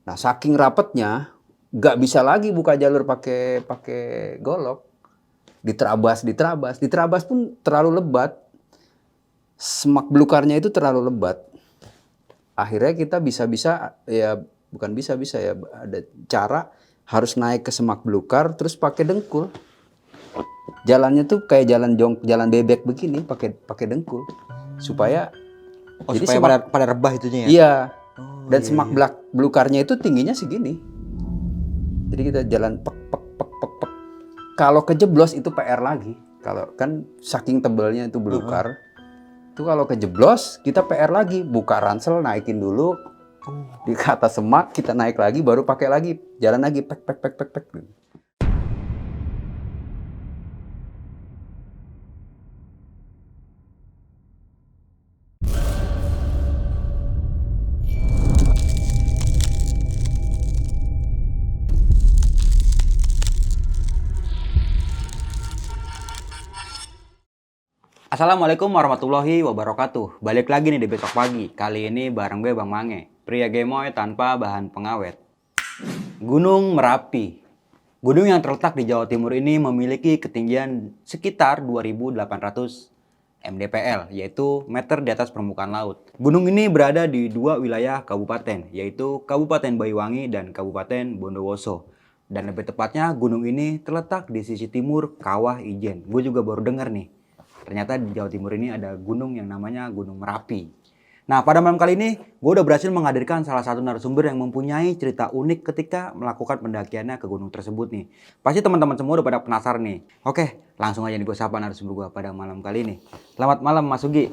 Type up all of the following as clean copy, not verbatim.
Nah, saking rapetnya, nggak bisa lagi buka jalur pakai golok. Diterabas pun terlalu lebat. Semak belukarnya itu terlalu lebat. Akhirnya kita bisa-bisa ya, bukan bisa-bisa ya, ada cara harus naik ke semak belukar terus pakai dengkul. Jalannya tuh kayak jalan bebek begini, pakai dengkul. Supaya jadi supaya pada rebah itunya ya. Iya. Dan semak belukarnya itu tingginya segini. Jadi kita jalan pek. Kalau kejeblos itu PR lagi. Kalau kan saking tebalnya itu belukar. Itu kalau kejeblos kita PR lagi, buka ransel, naikin dulu. Di atas semak kita naik lagi, baru pakai lagi, jalan lagi pek. Assalamualaikum warahmatullahi wabarakatuh. Balik lagi nih di Besok Pagi. Kali ini bareng gue Bang Mange, pria gemoy tanpa bahan pengawet. Gunung Merapi. Gunung yang terletak di Jawa Timur ini memiliki ketinggian sekitar 2.800 mdpl, yaitu meter di atas permukaan laut. Gunung ini berada di dua wilayah kabupaten, yaitu Kabupaten Banyuwangi dan Kabupaten Bondowoso. Dan lebih tepatnya gunung ini terletak di sisi timur Kawah Ijen. Gue juga baru dengar nih, ternyata di Jawa Timur ini ada gunung yang namanya Gunung Merapi. Nah, pada malam kali ini gue udah berhasil menghadirkan salah satu narasumber yang mempunyai cerita unik ketika melakukan pendakiannya ke gunung tersebut nih. Pasti teman-teman semua udah pada penasaran nih. Oke, langsung aja nih gue sapa narasumber gue pada malam kali ini. Selamat malam Mas Sugi.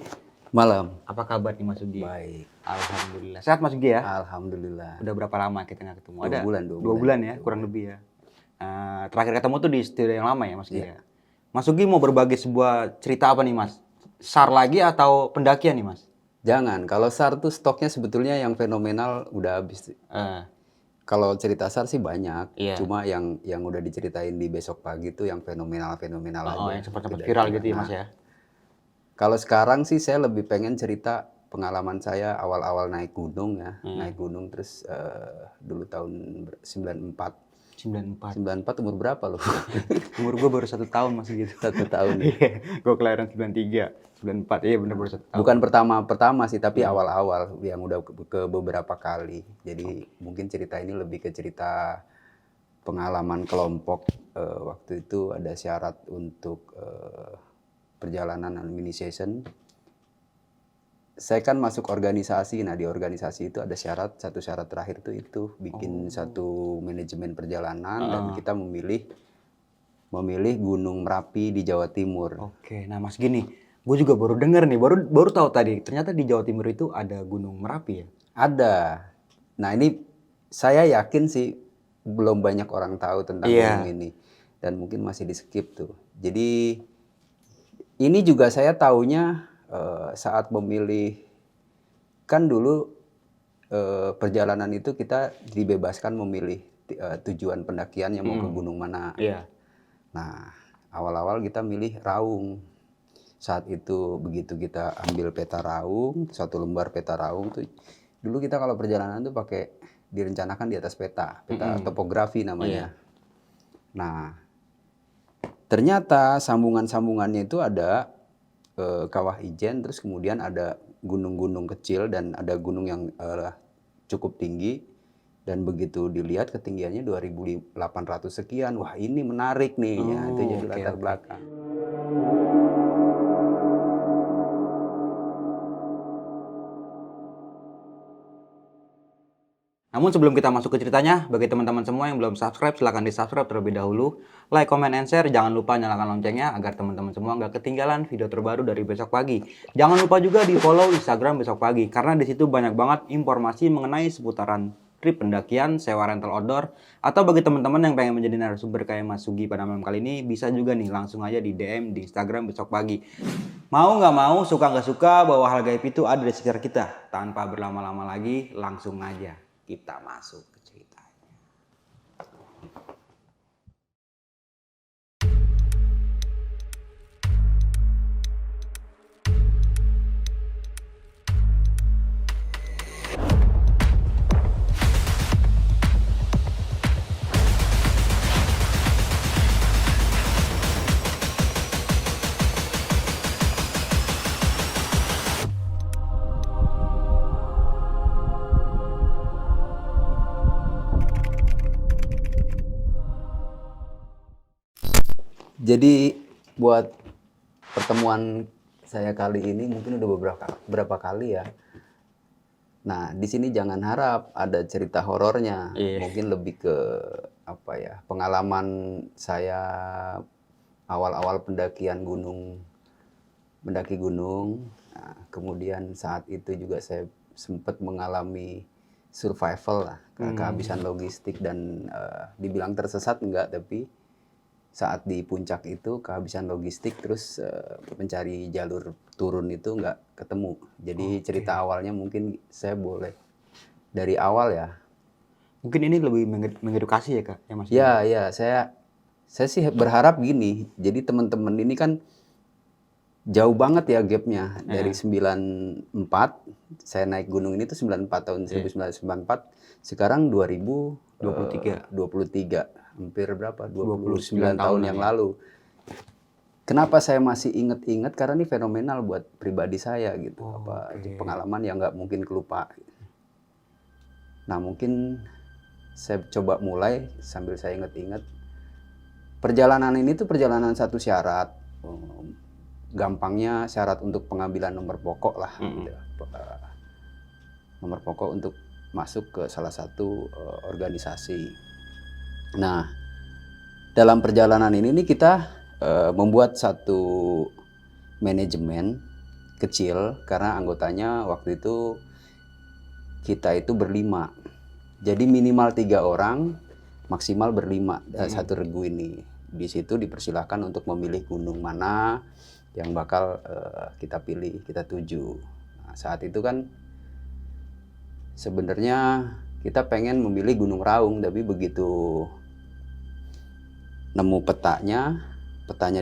Malam. Apa kabar nih Mas Sugi? Baik. Alhamdulillah. Sehat Mas Sugi ya? Alhamdulillah. Udah berapa lama kita nggak ketemu? Dua bulan. 2 bulan ya, kurang lebih ya. Terakhir ketemu tuh di studio yang lama ya Mas Sugi ya? Mas Sugi mau berbagi sebuah cerita apa nih Mas? SAR lagi atau pendakian nih Mas? Jangan, kalau SAR tuh stoknya sebetulnya yang fenomenal udah habis. Kalau cerita SAR sih banyak, cuma yang udah diceritain di Besok Pagi tuh yang fenomenal aja. Yang sempat viral gitu ya Mas ya? Kalau sekarang sih saya lebih pengen cerita pengalaman saya awal-awal naik gunung ya. Naik gunung terus dulu tahun 94. 94 umur berapa loh? Umur gue baru 1 tahun masih gitu. 1 tahun. Gue kelahiran 93, 94, iya bener baru 1 tahun. Bukan pertama sih, tapi awal-awal yang udah ke beberapa kali. Jadi mungkin cerita ini lebih ke cerita pengalaman kelompok. Waktu itu ada syarat untuk perjalanan administration. Saya kan masuk organisasi, nah di organisasi itu ada satu syarat terakhir itu bikin satu manajemen perjalanan dan kita memilih Gunung Merapi di Jawa Timur. Oke, nah Mas gini, gue juga baru denger nih, baru tahu tadi, ternyata di Jawa Timur itu ada Gunung Merapi ya? Ada. Nah ini saya yakin sih belum banyak orang tahu tentang gunung ini dan mungkin masih di skip tuh. Jadi ini juga saya taunya saat memilih, kan dulu perjalanan itu kita dibebaskan memilih tujuan pendakian yang mau ke gunung mana. Nah awal-awal kita milih Raung. Saat itu begitu kita ambil peta Raung, 1 lembar peta Raung tuh, dulu kita kalau perjalanan tuh pakai direncanakan di atas peta topografi namanya. Nah ternyata sambungannya itu ada Kawah Ijen, terus kemudian ada gunung-gunung kecil dan ada gunung yang cukup tinggi, dan begitu dilihat ketinggiannya 2.800 sekian. Wah ini menarik nih, ya itu jadi latar belakang. Namun sebelum kita masuk ke ceritanya, bagi teman-teman semua yang belum subscribe, silahkan di-subscribe terlebih dahulu. Like, comment, and share. Jangan lupa nyalakan loncengnya agar teman-teman semua nggak ketinggalan video terbaru dari Besok Pagi. Jangan lupa juga di-follow Instagram Besok Pagi, karena di situ banyak banget informasi mengenai seputaran trip pendakian, sewa rental outdoor, atau bagi teman-teman yang pengen menjadi narasumber kayak Mas Sugi pada malam kali ini, bisa juga nih langsung aja di DM di Instagram Besok Pagi. Mau nggak mau, suka nggak suka, bahwa hal gaib itu ada di sekitar kita. Tanpa berlama-lama lagi, langsung aja kita masuk ke ceritanya. Jadi buat pertemuan saya kali ini mungkin udah beberapa kali ya. Nah, di sini jangan harap ada cerita horornya. Iya. Mungkin lebih ke apa ya, pengalaman saya awal-awal mendaki gunung. Nah, kemudian saat itu juga saya sempat mengalami survival lah, kehabisan logistik dan dibilang tersesat enggak, tapi saat di puncak itu kehabisan logistik terus mencari jalur turun itu nggak ketemu. Jadi cerita awalnya mungkin saya boleh dari awal ya. Mungkin ini lebih mengedukasi ya Kak, ya Mas? Ya, saya sih berharap gini. Jadi teman-teman ini kan jauh banget ya gapnya dari 94 saya naik gunung ini tuh 94 tahun 1994 sekarang 2023 hampir berapa 29 tahun yang lalu. Kenapa saya masih inget-inget karena ini fenomenal buat pribadi saya gitu. Pengalaman yang nggak mungkin kelupa. Nah mungkin saya coba mulai sambil saya inget-inget. Perjalanan ini tuh perjalanan satu syarat. Gampangnya syarat untuk pengambilan nomor pokok lah. Gitu. Nomor pokok untuk masuk ke salah satu organisasi. Nah, dalam perjalanan ini nih kita membuat satu manajemen kecil karena anggotanya waktu itu kita itu berlima. Jadi minimal 3 orang, maksimal berlima satu regu ini. Di situ dipersilahkan untuk memilih gunung mana yang bakal kita pilih, kita tuju. Nah, saat itu kan sebenarnya kita pengen memilih Gunung Raung, tapi begitu nemu petanya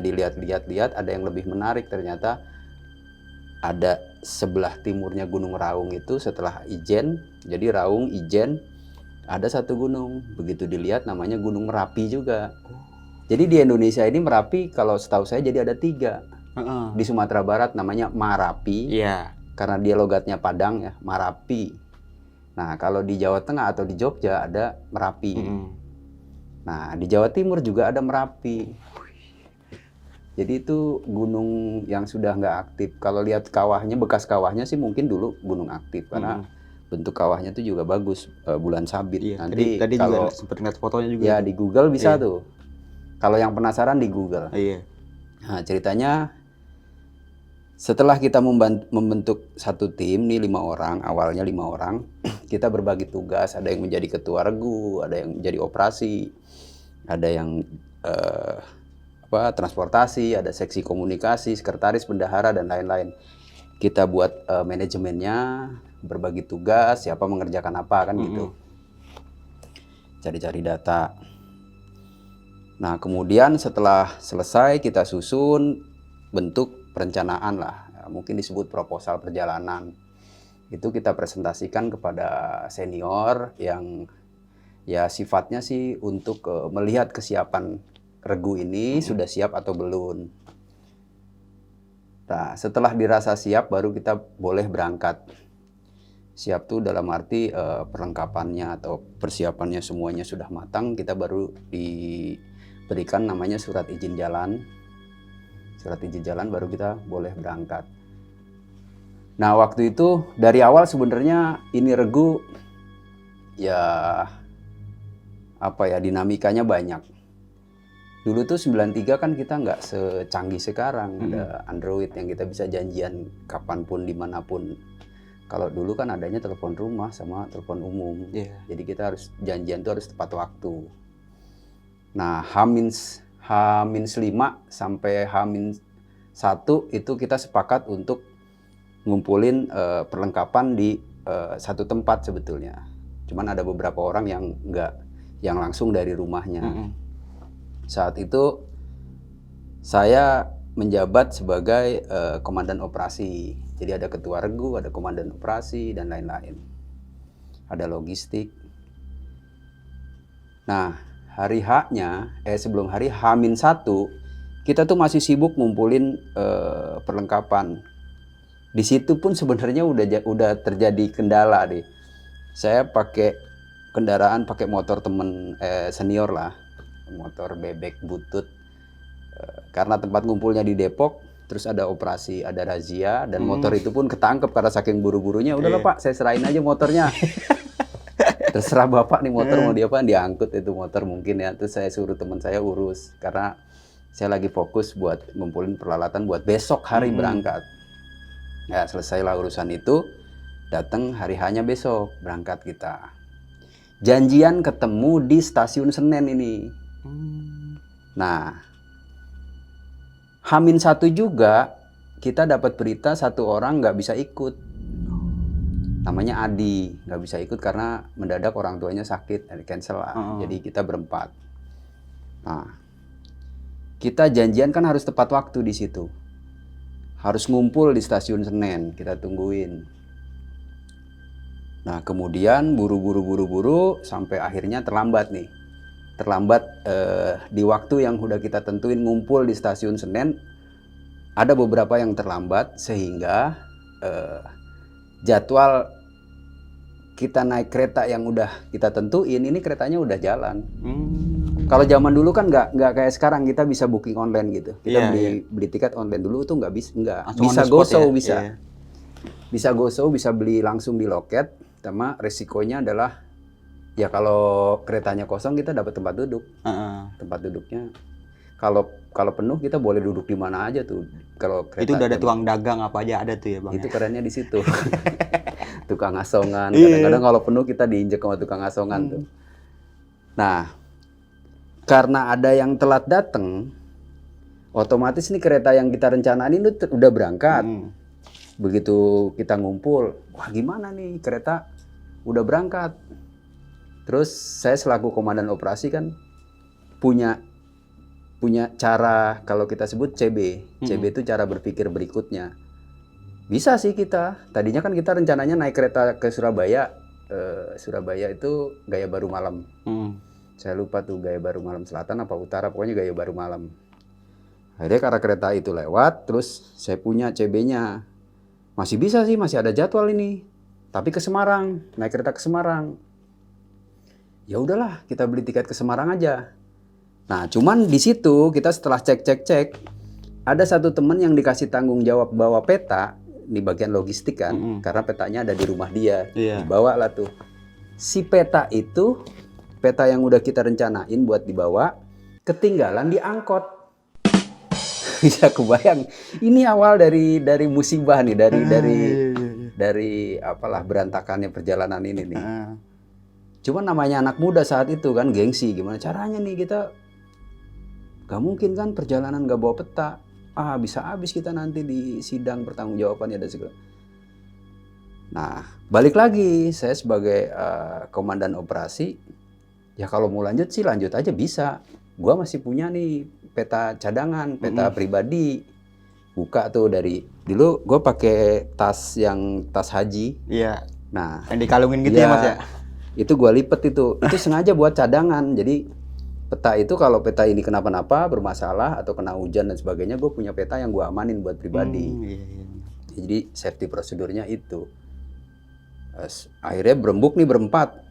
dilihat-lihat, ada yang lebih menarik. Ternyata ada sebelah timurnya Gunung Raung itu setelah Ijen, jadi Raung, Ijen, ada satu gunung. Begitu dilihat namanya Gunung Merapi juga. Jadi di Indonesia ini Merapi kalau setahu saya jadi ada 3. Di Sumatera Barat namanya Marapi, karena dia logatnya Padang ya, Marapi. Nah kalau di Jawa Tengah atau di Jogja ada Merapi. Nah, di Jawa Timur juga ada Merapi. Jadi itu gunung yang sudah nggak aktif. Kalau lihat kawahnya, bekas kawahnya sih mungkin dulu gunung aktif. Karena bentuk kawahnya itu juga bagus, bulan sabit. Iya, Nanti tadi kalau juga sempat lihat fotonya juga. Ya, di Google bisa tuh. Kalau yang penasaran di Google. Iya. Nah, ceritanya setelah kita membentuk satu tim, nih 5 orang, awalnya 5 orang, kita berbagi tugas. Ada yang menjadi ketua regu, ada yang menjadi operasi, ada yang transportasi, ada seksi komunikasi, sekretaris, bendahara, dan lain-lain. Kita buat manajemennya, berbagi tugas, siapa mengerjakan apa kan gitu. Cari-cari data. Nah kemudian setelah selesai kita susun bentuk perencanaan lah, mungkin disebut proposal perjalanan. Itu kita presentasikan kepada senior yang ya sifatnya sih untuk melihat kesiapan regu ini sudah siap atau belum. Nah setelah dirasa siap baru kita boleh berangkat. Siap tuh dalam arti perlengkapannya atau persiapannya semuanya sudah matang, kita baru diberikan namanya surat izin jalan. Surat izin jalan baru kita boleh berangkat. Nah waktu itu dari awal sebenarnya ini regu ya dinamikanya banyak. Dulu tuh 93 kan kita nggak secanggih sekarang, ada Android yang kita bisa janjian kapanpun dimanapun. Kalau dulu kan adanya telepon rumah sama telepon umum, jadi kita harus janjian tuh harus tepat waktu. Nah H-5 sampai H-1 itu kita sepakat untuk ngumpulin perlengkapan di satu tempat sebetulnya. Cuman ada beberapa orang yang yang langsung dari rumahnya. Saat itu saya menjabat sebagai komandan operasi. Jadi ada ketua regu, ada komandan operasi dan lain-lain. Ada logistik. Nah, hari H-nya sebelum hari H-1 kita tuh masih sibuk ngumpulin perlengkapan. Di situ pun sebenarnya udah terjadi kendala deh. Saya pakai kendaraan, pakai motor temen senior lah, motor bebek butut. Karena tempat ngumpulnya di Depok, terus ada operasi, ada razia, dan motor itu pun ketangkep karena saking buru-burunya. Udahlah Pak, saya serahin aja motornya. Terserah Bapak nih motor mau diapain, diangkut itu motor mungkin ya. Terus saya suruh teman saya urus, karena saya lagi fokus buat ngumpulin peralatan buat besok hari berangkat. Ya selesailah urusan itu, datang hari hanya besok berangkat kita. Janjian ketemu di stasiun Senen ini. Nah, H-1 juga kita dapat berita satu orang nggak bisa ikut. Namanya Adi, nggak bisa ikut karena mendadak orang tuanya sakit, cancel lah. Jadi kita berempat. Nah, kita janjian kan harus tepat waktu di situ. Harus ngumpul di stasiun Senen, kita tungguin. Nah, kemudian buru-buru sampai akhirnya terlambat nih. Terlambat di waktu yang udah kita tentuin ngumpul di stasiun Senen. Ada beberapa yang terlambat sehingga jadwal kita naik kereta yang udah kita tentuin, ini keretanya udah jalan. Kalau zaman dulu kan nggak kayak sekarang kita bisa booking online gitu. Kita beli tiket online, dulu tuh nggak bisa GoShow ya? Bisa. Yeah. Bisa GoShow, bisa beli langsung di loket. Sama resikonya adalah ya kalau keretanya kosong kita dapat tempat duduk. Tempat duduknya kalau penuh kita boleh duduk di mana aja tuh. Kalau kereta itu udah ada tukang dagang apa aja ada tuh ya Bang. Itu kerennya di situ. Tukang asongan. Kadang-kadang kalau penuh kita diinjek sama tukang asongan tuh. Nah, karena ada yang telat datang, otomatis nih kereta yang kita rencanain itu udah berangkat. Begitu kita ngumpul, wah gimana nih kereta udah berangkat. Terus saya selaku komandan operasi kan punya cara, kalau kita sebut CB. CB itu cara berpikir berikutnya. Bisa sih kita. Tadinya kan kita rencananya naik kereta ke Surabaya. Surabaya itu Gaya Baru Malam. Saya lupa tuh Gaya Baru Malam Selatan apa Utara, pokoknya Gaya Baru Malam. Akhirnya karena kereta itu lewat, terus saya punya CB-nya. Masih bisa sih, masih ada jadwal ini. Tapi ke Semarang, naik kereta ke Semarang. Ya udahlah, kita beli tiket ke Semarang aja. Nah, cuman di situ kita setelah cek, ada satu teman yang dikasih tanggung jawab bawa peta di bagian logistik kan, karena petanya ada di rumah dia, dibawa lah tuh. Si peta itu, peta yang udah kita rencanain buat dibawa, ketinggalan di angkot. Bisa kebayang, ini awal dari musibah nih, dari apalah berantakannya perjalanan ini nih. Cuman namanya anak muda saat itu kan gengsi, gimana caranya nih kita. Gak mungkin kan perjalanan gak bawa peta. Bisa habis kita nanti di sidang pertanggungjawabannya dan segala. Nah, balik lagi saya sebagai komandan operasi, ya kalau mau lanjut sih lanjut aja bisa. Gua masih punya nih peta cadangan, peta pribadi. Buka tuh dulu gue pakai tas haji. Iya. Nah, yang dikalungin gitu ya Mas ya. Itu gue lipet itu sengaja buat cadangan. Jadi peta itu kalau peta ini kenapa-napa, bermasalah atau kena hujan dan sebagainya, gue punya peta yang gue amanin buat pribadi. Jadi safety prosedurnya itu. Akhirnya berembuk nih berempat.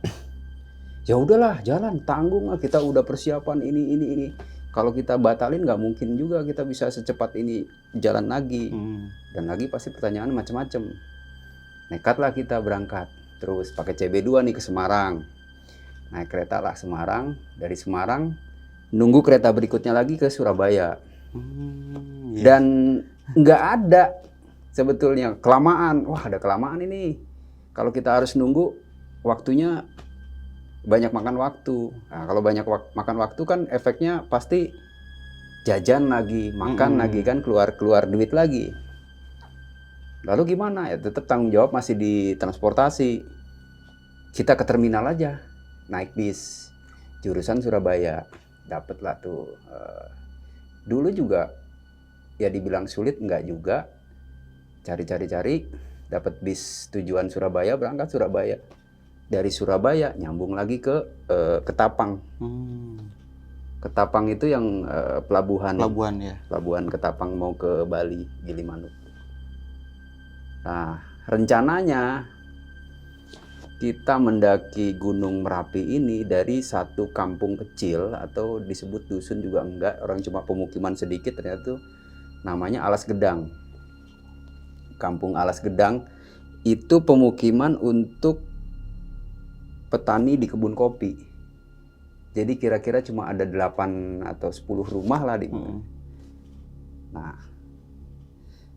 Ya udahlah, jalan, tanggung lah, kita udah persiapan ini. Kalau kita batalin nggak mungkin juga kita bisa secepat ini jalan lagi. Dan lagi pasti pertanyaan macam-macam. Nekatlah kita berangkat. Terus pakai CB2 nih ke Semarang. Naik kereta lah Semarang, dari Semarang nunggu kereta berikutnya lagi ke Surabaya. Dan nggak ada sebetulnya, kelamaan. Wah, ada kelamaan ini. Kalau kita harus nunggu, waktunya banyak makan waktu. Nah, kalau banyak makan waktu kan efeknya pasti jajan lagi, makan lagi kan, keluar duit lagi. Lalu gimana? Ya tetap tanggung jawab masih di transportasi. Kita ke terminal aja. Naik bis jurusan Surabaya, dapatlah tuh. Dulu juga ya dibilang sulit enggak juga, cari dapat bis tujuan Surabaya, berangkat Surabaya. Dari Surabaya nyambung lagi ke Ketapang. Ketapang itu yang pelabuhan ya. Pelabuhan Ketapang mau ke Bali, Gilimanuk. Nah, rencananya kita mendaki Gunung Merapi ini dari satu kampung kecil atau disebut dusun juga enggak, orang cuma pemukiman sedikit, ternyata tuh namanya Alas Gedang. Kampung Alas Gedang itu pemukiman untuk petani di kebun kopi. Jadi kira-kira cuma ada 8 atau 10 rumah lah di. Nah,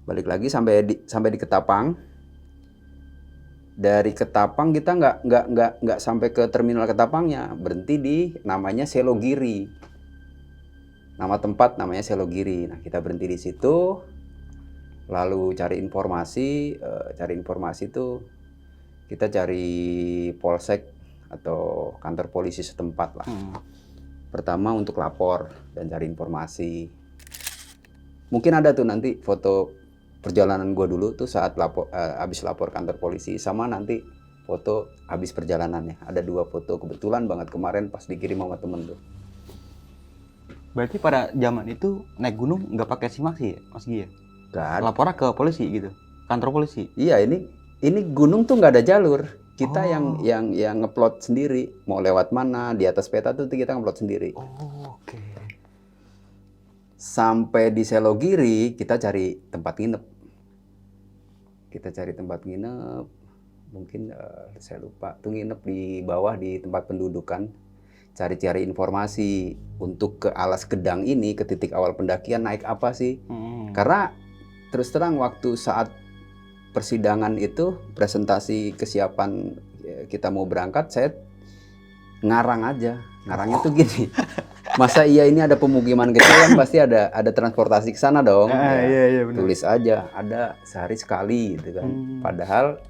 balik lagi sampai di Ketapang. Dari Ketapang kita nggak sampai ke terminal Ketapangnya, berhenti di namanya Selogiri. Nama tempat namanya Selogiri. Nah, kita berhenti di situ, lalu cari informasi. Itu kita cari polsek atau kantor polisi setempat lah. Pertama untuk lapor dan cari informasi. Mungkin ada tuh nanti foto perjalanan gue dulu tuh saat habis lapor kantor polisi, sama nanti foto habis perjalanannya. Ada 2 foto kebetulan banget kemarin pas dikirim sama temen tuh. Berarti pada zaman itu naik gunung nggak pakai simak sih, Mas Gi ya? Gak ada. Lapornya ke polisi gitu, kantor polisi. Iya, ini gunung tuh nggak ada jalur. Kita yang ngeplot sendiri, mau lewat mana di atas peta tuh kita ngeplot sendiri. Oke. Sampai di Selogiri kita cari tempat nginep. Mungkin saya lupa tuh, nginep di bawah di tempat pendudukan, cari-cari informasi untuk ke Alas Gedang ini, ke titik awal pendakian naik apa sih. Karena terus terang waktu saat persidangan itu presentasi kesiapan kita mau berangkat, saya ngarangnya tuh gini. Masa iya ini ada pemukiman kecil kan pasti ada transportasi ke sana dong. Iya, benar. Tulis aja ada sehari sekali gitu kan. Padahal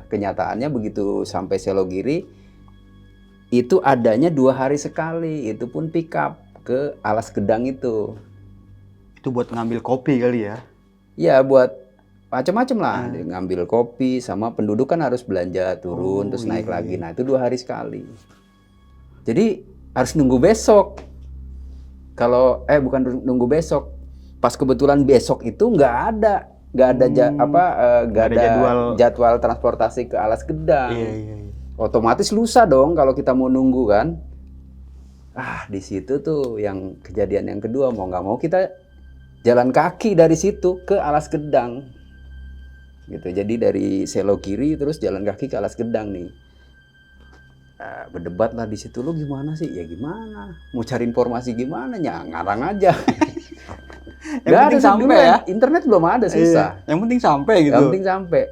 kenyataannya begitu sampai Selogiri itu adanya 2 hari sekali. Itu pun pick up ke Alas Gedang itu. Itu buat ngambil kopi kali ya? Ya buat macam-macam lah. Ngambil kopi, sama penduduk kan harus belanja turun terus naik lagi. Nah itu 2 hari sekali. Jadi harus nunggu besok. Bukan nunggu besok. Pas kebetulan besok itu nggak ada jadwal transportasi ke Alas Gedang. Iya. Otomatis lusa dong kalau kita mau nunggu kan. Di situ tuh yang kejadian yang kedua, mau nggak mau kita jalan kaki dari situ ke Alas Gedang. Gitu. Jadi dari Selogiri terus jalan kaki ke Alas Gedang nih. Berdebat lah di situ, lu gimana sih? Ya gimana? Mau cari informasi gimana? Ya ngarang aja. Yang penting sampai ya. Internet belum ada, susah. Yang penting sampai gitu. Yang penting sampai.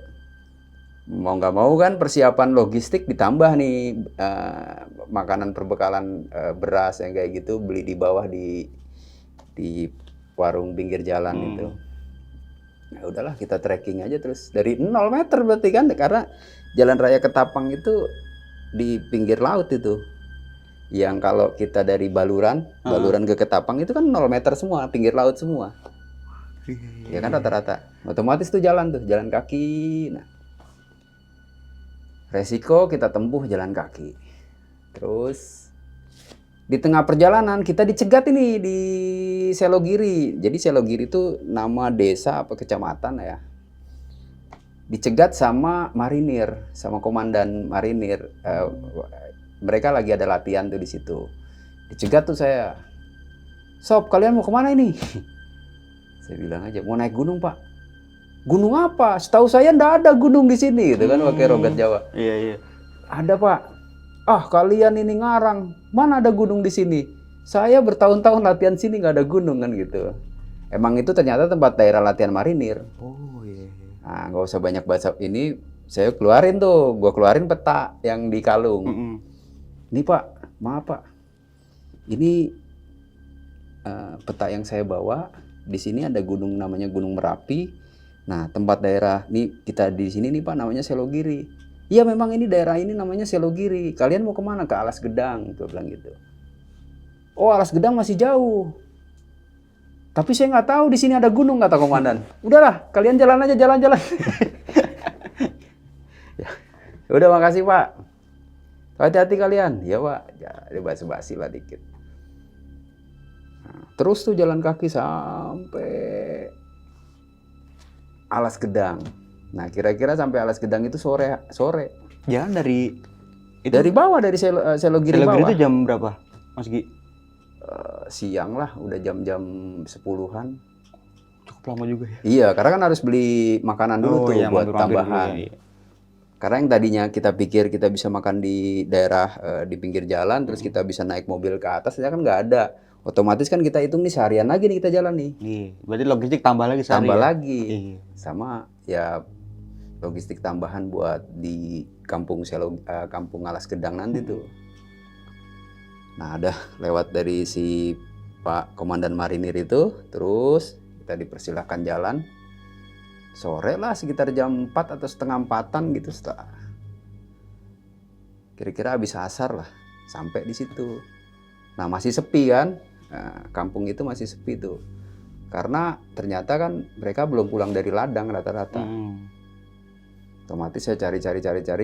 Mau nggak mau kan persiapan logistik ditambah nih, makanan perbekalan beras yang kayak gitu beli di bawah di warung pinggir jalan itu. Ya udahlah kita trekking aja terus dari 0 meter berarti kan, karena jalan raya Ketapang itu di pinggir laut itu. Yang kalau kita dari Baluran ke Ketapang itu kan 0 meter semua, pinggir laut semua. Ya kan rata-rata. Otomatis tuh jalan kaki. Nah, resiko kita tempuh jalan kaki. Terus di tengah perjalanan kita dicegat ini di Selogiri. Jadi Selogiri itu nama desa apa kecamatan ya. Dicegat sama marinir, sama komandan marinir. Mereka lagi ada latihan tuh di situ. Dicegat tuh saya. Sob, kalian mau kemana ini? Saya bilang aja, mau naik gunung pak. Gunung apa? Setahu saya ndak ada gunung di sini, gitu kan, pakai rogat Jawa. Iya. Ada pak. Kalian ini ngarang. Mana ada gunung di sini? Saya bertahun-tahun latihan sini nggak ada gunung kan gitu. Emang itu ternyata tempat daerah latihan marinir. Iya. Nah, nggak usah banyak bahasa ini. Saya keluarin peta yang di kalung. Ini pak, maaf pak. Ini peta yang saya bawa. Di sini ada gunung namanya Gunung Merapi. Nah, tempat daerah nih kita di sini nih pak namanya Selogiri. Iya memang ini daerah ini namanya Selogiri. Kalian mau kemana? Ke Alas Gedang, gue bilang gitu. Oh, Alas Gedang masih jauh. Tapi saya nggak tahu di sini ada gunung, kata komandan. Udahlah, kalian jalan aja, jalan-jalan. Ya, udah makasih pak. Hati-hati kalian. Ya pak, ya basa-basi lah dikit. Nah, terus tuh jalan kaki sampai Alas Gedang. Nah, kira-kira sampai Alas Gedang itu sore. Jalan dari itu Dari bawah, dari Selogiri Selogiri bawah. itu jam berapa, Mas Gi? Siang lah, udah jam-jam 10-an. Cukup lama juga ya. Iya, karena kan harus beli makanan dulu tuh iya, buat mampir-mampir dulu tambahan. ya, iya. Karena yang tadinya kita pikir kita bisa makan di daerah di pinggir jalan, terus kita bisa naik mobil ke atas, ya kan nggak ada. Otomatis kan kita hitung nih seharian lagi nih kita jalan nih. Iya, berarti logistik tambah lagi sehari Tambah ya? lagi. Iya. Sama ya logistik tambahan buat di kampung Alas Gedang nanti tuh. Nah, ada lewat dari si Pak Komandan Marinir itu, terus kita dipersilahkan jalan. Sore lah sekitar jam 4 atau setengah 4-an gitu, setelah kira-kira habis asar lah sampai di situ. Nah, masih sepi kan, nah, kampung itu masih sepi tuh, karena ternyata kan mereka belum pulang dari ladang rata-rata. Otomatis saya cari,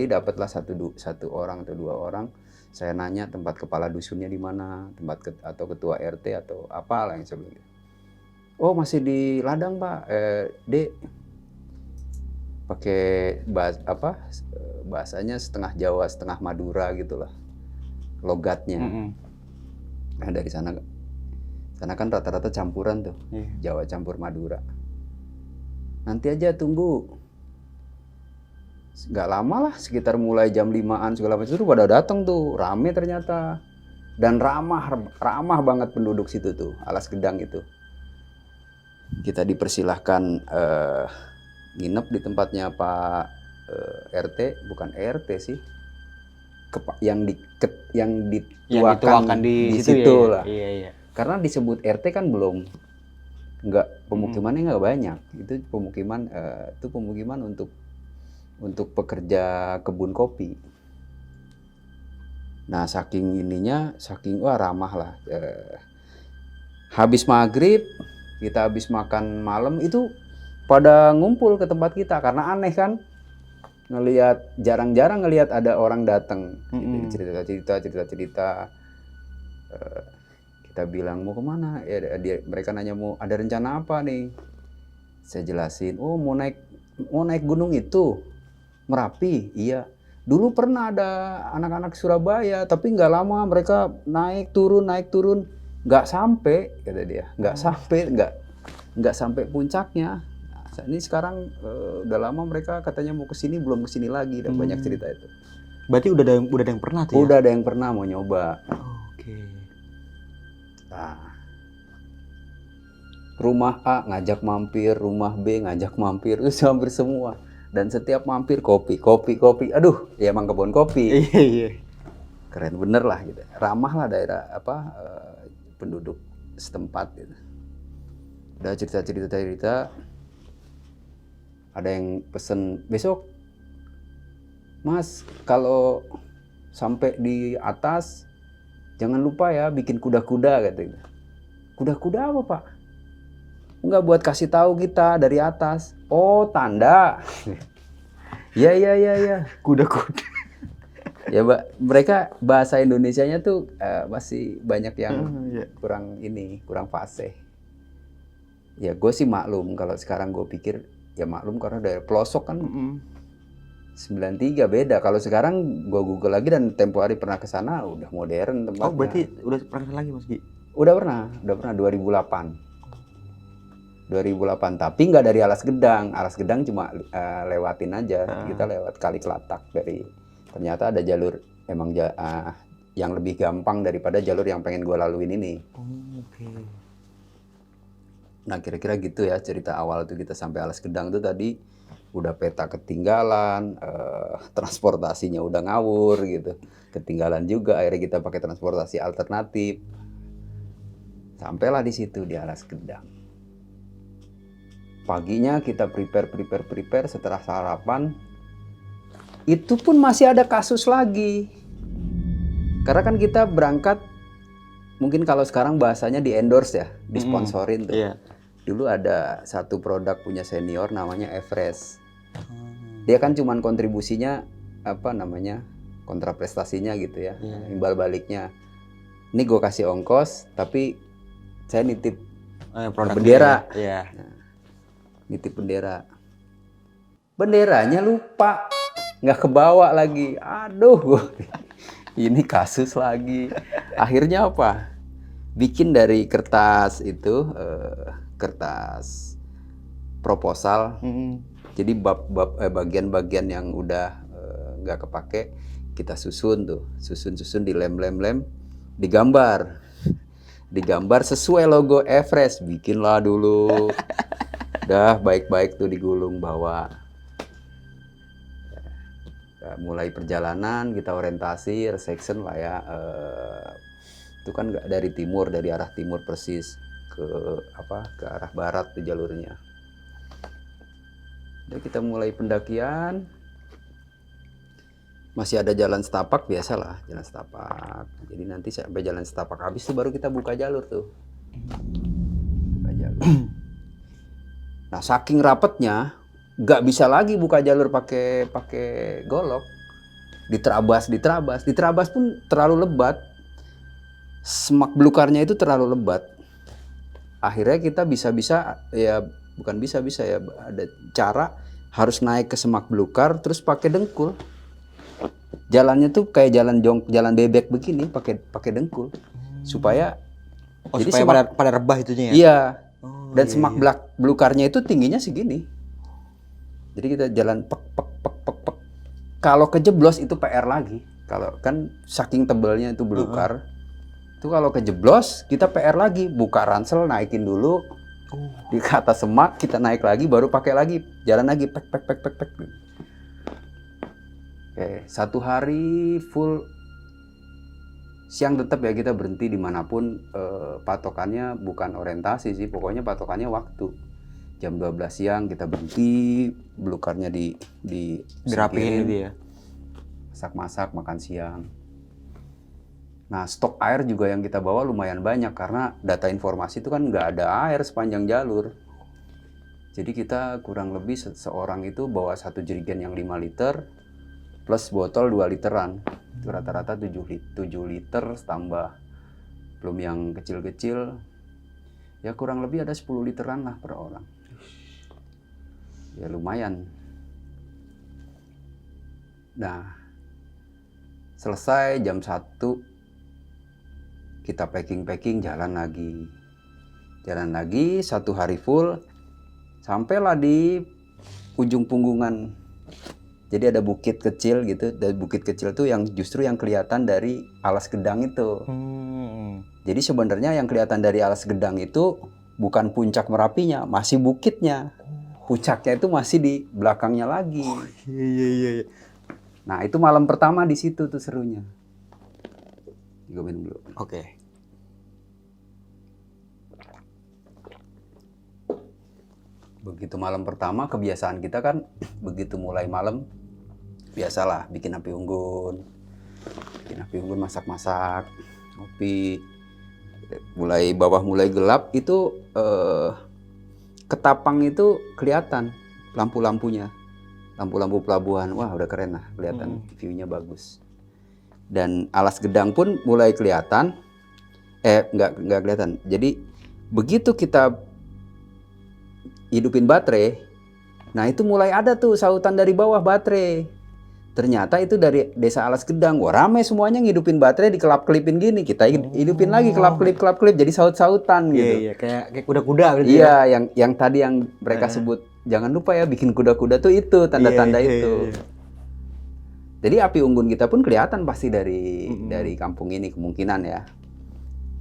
dapatlah satu orang atau dua orang. Saya nanya tempat kepala dusunnya di mana, atau ketua RT atau apalah yang saya bilang. Oh, masih di ladang Pak, Dek. Pakai bahasanya setengah Jawa, setengah Madura gitulah logatnya. Nah, dari sana kan rata-rata campuran tuh, Jawa campur Madura. Nanti aja tunggu. Nggak lama lah, sekitar mulai jam 5-an segala macam itu pada datang tuh, rame ternyata. Dan ramah banget penduduk situ tuh, Alas Gedang itu. Kita dipersilahkan nginep di tempatnya Pak RT, bukan RT sih, yang dituakan di situ ya, lah. Iya. Karena disebut RT kan belum, pemukimannya nggak banyak. Itu pemukiman untuk pekerja kebun kopi. Nah, saking wah ramah lah. Habis maghrib kita habis makan malam itu pada ngumpul ke tempat kita karena aneh kan, jarang-jarang ngelihat ada orang datang. Cerita-cerita. Kita bilang mau kemana? Ya, mereka nanya mau ada rencana apa nih? Saya jelasin, oh mau naik gunung itu, Merapi. Iya. Dulu pernah ada anak-anak Surabaya, tapi nggak lama mereka naik turun, nggak sampai, kata dia, nggak sampai puncaknya. Nah, ini sekarang udah lama mereka katanya mau kesini, belum kesini lagi, dan banyak cerita itu. Berarti udah ada yang pernah tuh ya? Udah ada yang pernah mau nyoba. Oke. Nah, rumah A ngajak mampir, rumah B ngajak mampir, itu hampir semua. Dan setiap mampir kopi. Aduh, ya emang kebun kopi. Iya. Keren bener lah gitu. Ramah lah daerah penduduk setempat gitu. Udah cerita. Ada yang pesen besok, Mas, kalau sampai di atas jangan lupa ya bikin kuda-kuda katanya. Kuda-kuda apa Pak? Enggak, buat kasih tahu kita dari atas. Oh, tanda. Ya. Kuda-kuda. Ya, mereka bahasa Indonesianya tuh masih banyak yang kurang fasih. Ya, gue sih maklum kalau sekarang gue pikir ya maklum karena dari pelosok kan 93 beda. Kalau sekarang gue Google lagi dan tempo hari pernah ke sana udah modern tempatnya. Oh, berarti udah pernah lagi Mas Gi? Udah pernah 2008, tapi nggak dari Alas Gedang. Alas Gedang cuma lewatin aja. Kita lewat Kali Kelatak ternyata ada jalur emang yang lebih gampang daripada jalur yang pengen gue laluin ini. Oke. Nah, kira-kira gitu ya cerita awal tuh kita sampai Alas Gedang tuh tadi udah peta ketinggalan, transportasinya udah ngawur gitu, ketinggalan juga. Akhirnya kita pakai transportasi alternatif. Sampailah di situ di Alas Gedang. Paginya kita prepare setelah sarapan. Itu pun masih ada kasus lagi. Karena kan kita berangkat, mungkin kalau sekarang bahasanya di endorse ya, disponsorin tuh. Iya. Dulu ada satu produk punya senior namanya Everest. Dia kan cuman kontribusinya kontraprestasinya gitu ya, imbal baliknya. Ini gue kasih ongkos, tapi saya nitip bendera. Iya. Nitip bendera. Benderanya lupa. nggak kebawa lagi. Aduh, ini kasus lagi. Akhirnya apa? Bikin dari kertas itu, kertas proposal. Jadi bagian-bagian yang udah nggak kepake kita susun tuh, susun di lem, digambar sesuai logo Everest. Bikinlah dulu, dah baik-baik tuh digulung bawa. Mulai perjalanan kita orientasi resection lah ya, itu kan nggak dari timur, dari arah timur persis ke arah barat tuh jalurnya. Jadi kita mulai pendakian, masih ada jalan setapak, biasalah jalan setapak. Jadi nanti sampai jalan setapak habis tuh baru kita buka jalur tuh, buka jalur. Nah saking rapetnya nggak bisa lagi buka jalur pakai golok, diterabas pun terlalu lebat, semak belukarnya itu terlalu lebat. Akhirnya kita bukan bisa ya, ada cara harus naik ke semak belukar terus pakai dengkul. Jalannya tuh kayak jalan bebek begini, pakai dengkul supaya jadi supaya pada rebah itunya ya. Iya. Dan semak belukarnya itu tingginya segini. Jadi kita jalan pek. Kalau kejeblos itu PR lagi. Kalau kan saking tebalnya itu belukar. Itu kalau kejeblos kita PR lagi, buka ransel, naikin dulu. Di atas semak kita naik lagi, baru pakai lagi, jalan lagi pek. Oke, 1 hari full siang tetap ya kita berhenti dimanapun. Patokannya bukan orientasi sih, pokoknya patokannya waktu. Jam 12 siang kita berhenti, belukarnya dirapiin gitu ya. Masak-masak, makan siang. Nah stok air juga yang kita bawa lumayan banyak karena data informasi itu kan nggak ada air sepanjang jalur. Jadi kita kurang lebih seorang itu bawa 1 jerigen yang 5 liter plus botol 2 literan. Itu rata-rata 7 liter tambah belum yang kecil-kecil. Ya kurang lebih ada 10 literan lah per orang. Ya lumayan. Nah selesai jam 1 kita packing jalan lagi 1 hari full, sampailah di ujung punggungan. Jadi ada bukit kecil gitu, dan bukit kecil tuh yang justru yang kelihatan dari Alas Gedang itu. Jadi sebenarnya yang kelihatan dari Alas Gedang itu bukan puncak Merapinya, masih bukitnya. Puncaknya itu masih di belakangnya lagi. Iya. Nah itu malam pertama di situ tuh serunya. Gue minum dulu. Oke. Begitu malam pertama, kebiasaan kita kan begitu mulai malam biasalah bikin api unggun, masak-masak, ngopi. Mulai bawah mulai gelap itu ketapang itu kelihatan lampu-lampunya, lampu-lampu pelabuhan. Wah udah keren lah, kelihatan view-nya bagus. Dan Alas Gedang pun mulai kelihatan, nggak kelihatan. Jadi begitu kita hidupin baterai, nah itu mulai ada tuh sautan dari bawah baterai. Ternyata itu dari desa Alas Gedang. Wah rame semuanya ngidupin baterai, dikelap-kelipin gini. Kita hidupin lagi kelap-kelip, jadi saut-sautan gitu. Iya, kayak kuda-kuda gitu. Iya, yang tadi yang mereka sebut, jangan lupa ya bikin kuda-kuda tuh itu, tanda-tanda itu. Jadi api unggun kita pun kelihatan pasti dari kampung ini kemungkinan ya.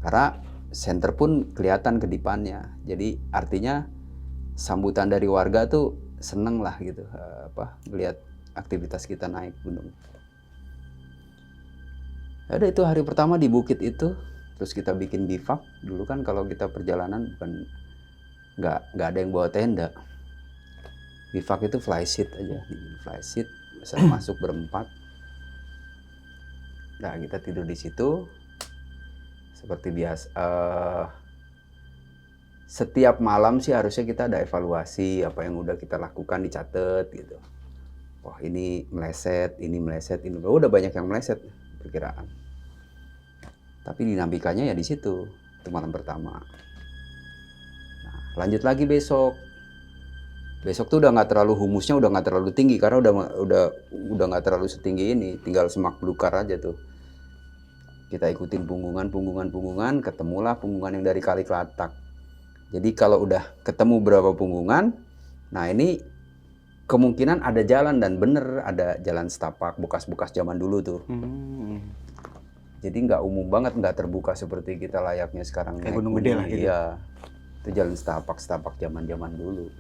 Karena senter pun kelihatan kedipannya. Jadi artinya sambutan dari warga tuh seneng lah gitu, melihat aktivitas kita naik gunung. Ada itu hari pertama di bukit itu, terus kita bikin bivak. Dulu kan kalau kita perjalanan bukan nggak ada yang bawa tenda. Bivak itu flysheet aja, flysheet bisa masuk berempat. Nah kita tidur di situ seperti biasa. Setiap malam sih harusnya kita ada evaluasi apa yang udah kita lakukan, dicatat gitu. Wah ini meleset, ini udah banyak yang meleset perkiraan. Tapi dinamikanya ya di situ, itu malam pertama. Nah, lanjut lagi besok. Besok tuh udah nggak terlalu humusnya udah nggak terlalu tinggi karena udah nggak terlalu setinggi ini, tinggal semak belukar aja tuh. Kita ikutin punggungan, ketemulah punggungan yang dari Kali Kelatak. Jadi kalau udah ketemu berapa punggungan, nah ini kemungkinan ada jalan dan bener ada jalan setapak bekas-bekas zaman dulu tuh. Jadi nggak umum banget, nggak terbuka seperti kita layaknya sekarang. Kayak gunung gede lah gitu. Iya, itu jalan setapak zaman dulu.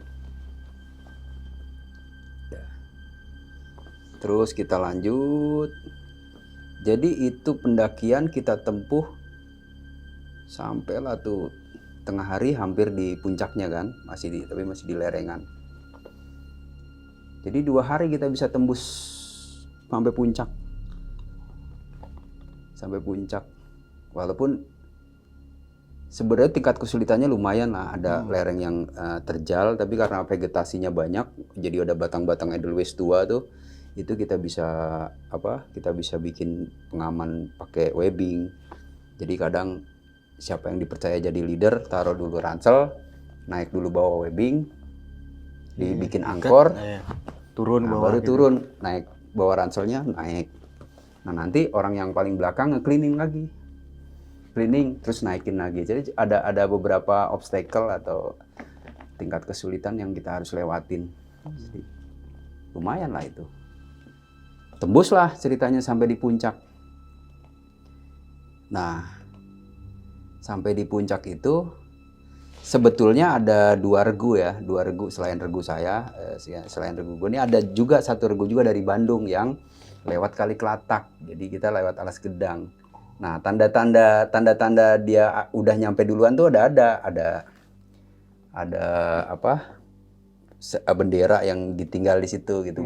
Terus kita lanjut. Jadi itu pendakian kita tempuh sampailah tuh tengah hari hampir di puncaknya kan, tapi masih di lerengan. Jadi 2 hari kita bisa tembus sampai puncak. Walaupun sebenarnya tingkat kesulitannya lumayan lah, ada lereng yang terjal, tapi karena vegetasinya banyak, jadi ada batang-batang Edelweiss tua tuh. Itu kita bisa bikin pengaman pakai webbing. Jadi kadang siapa yang dipercaya jadi leader taruh dulu ransel, naik dulu bawa webbing, dibikin angkor, baru turun naik bawa ranselnya naik. Nah nanti orang yang paling belakang nge-cleaning lagi, terus naikin lagi. Jadi ada beberapa obstacle atau tingkat kesulitan yang kita harus lewatin. Jadi, lumayan lah itu. Tembuslah ceritanya sampai di puncak. Nah, sampai di puncak itu sebetulnya ada 2 regu ya, 2 regu selain regu saya, selain regu gue ini ada juga 1 regu juga dari Bandung yang lewat Kali Kelatak. Jadi kita lewat Alas Gedang. Nah, tanda-tanda dia udah nyampe duluan tuh ada bendera yang ditinggal di situ gitu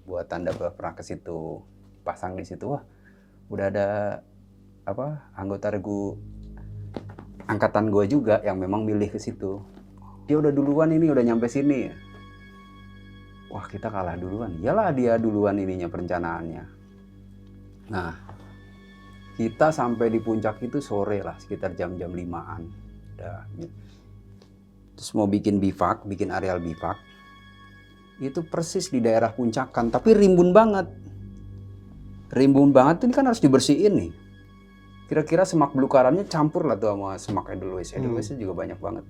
buat tanda pernah ke situ, pasang di situ. Wah, udah ada anggota regu angkatan gue juga yang memang milih ke situ. Dia udah duluan ini, udah nyampe sini. Wah, kita kalah duluan. Iyalah dia duluan ininya perencanaannya. Nah, kita sampai di puncak itu sore lah, sekitar jam-jam 5-an. Terus mau bikin areal bivak. Itu persis di daerah puncakan, tapi rimbun banget. Ini kan harus dibersihin nih. Kira-kira semak belukarannya campur lah tuh sama semak Edelweiss. Edelweiss juga banyak banget.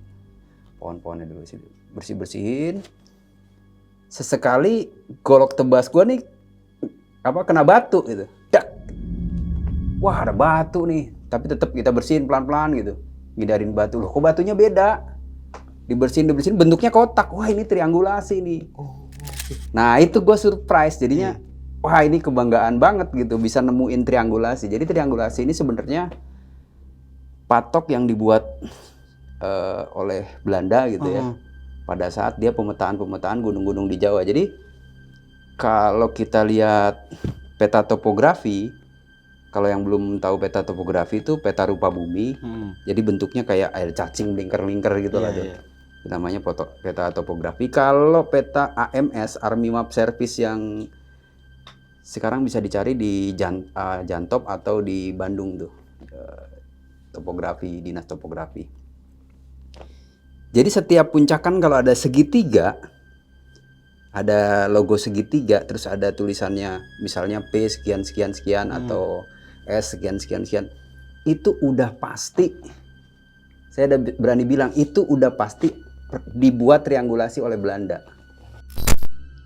Pohon-pohon Edelweiss itu. Bersihin. Sesekali golok tebas gua nih kena batu gitu. Dak. Wah, ada batu nih. Tapi tetap kita bersihin pelan-pelan gitu. Ngindarin batu. Loh, kok batunya beda? Dibersihin bentuknya kotak. Wah, ini triangulasi nih. Nah, itu gue surprise jadinya. Wah, ini kebanggaan banget gitu bisa nemuin triangulasi. Jadi triangulasi ini sebenarnya patok yang dibuat oleh Belanda gitu ya. Pada saat dia pemetaan gunung-gunung di Jawa. Jadi kalau kita lihat peta topografi, kalau yang belum tahu peta topografi itu peta rupa bumi. Jadi bentuknya kayak air cacing lingkar-lingkar gitu lah tuh. Namanya peta topografi. Kalau peta AMS, Army Map Service yang sekarang bisa dicari di Jantop atau di Bandung tuh, dinas topografi. Jadi setiap puncakan kalau ada segitiga, ada logo segitiga, terus ada tulisannya misalnya P sekian atau S sekian, itu udah pasti. Saya udah berani bilang itu udah pasti dibuat triangulasi oleh Belanda.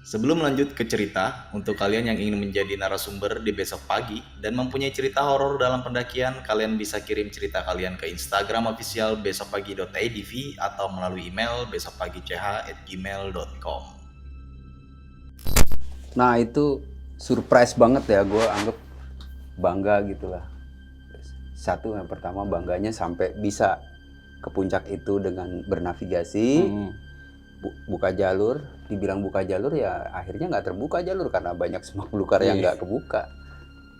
Sebelum lanjut ke cerita, untuk kalian yang ingin menjadi narasumber di Besok Pagi dan mempunyai cerita horor dalam pendakian, kalian bisa kirim cerita kalian ke Instagram official besokpagi.idv atau melalui email besokpagi.ch@gmail.com. Nah, itu surprise banget ya, gue anggap bangga gitulah. Satu, yang pertama bangganya sampai bisa ke puncak itu dengan bernavigasi, buka jalur. Dibilang buka jalur ya akhirnya nggak terbuka jalur karena banyak semak belukar yang nggak kebuka.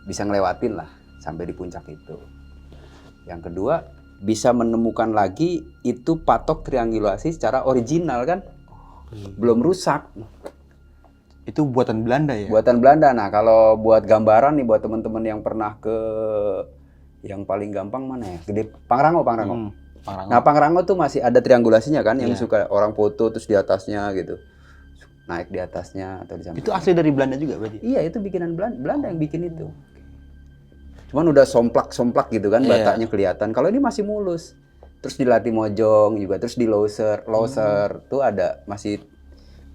Bisa ngelewatin lah sampai di puncak itu. Yang kedua, bisa menemukan lagi itu patok triangulasi secara original kan, belum rusak. Itu buatan Belanda ya? Buatan Belanda. Nah, kalau buat gambaran nih buat teman-teman yang pernah ke yang paling gampang mana ya? Gede Pangrango. Pangrango. Nah, Pangrango tuh masih ada triangulasinya kan, yang Iya. suka orang foto terus di atasnya gitu. Naik di atasnya atau di samping. Itu asli dari Belanda juga berarti? Iya, itu bikinan Belanda yang bikin itu. Cuman udah somplak-somplak gitu kan, Iya. batanya kelihatan. Kalau ini masih mulus. Terus di Latimojong juga, terus di Loser tuh ada masih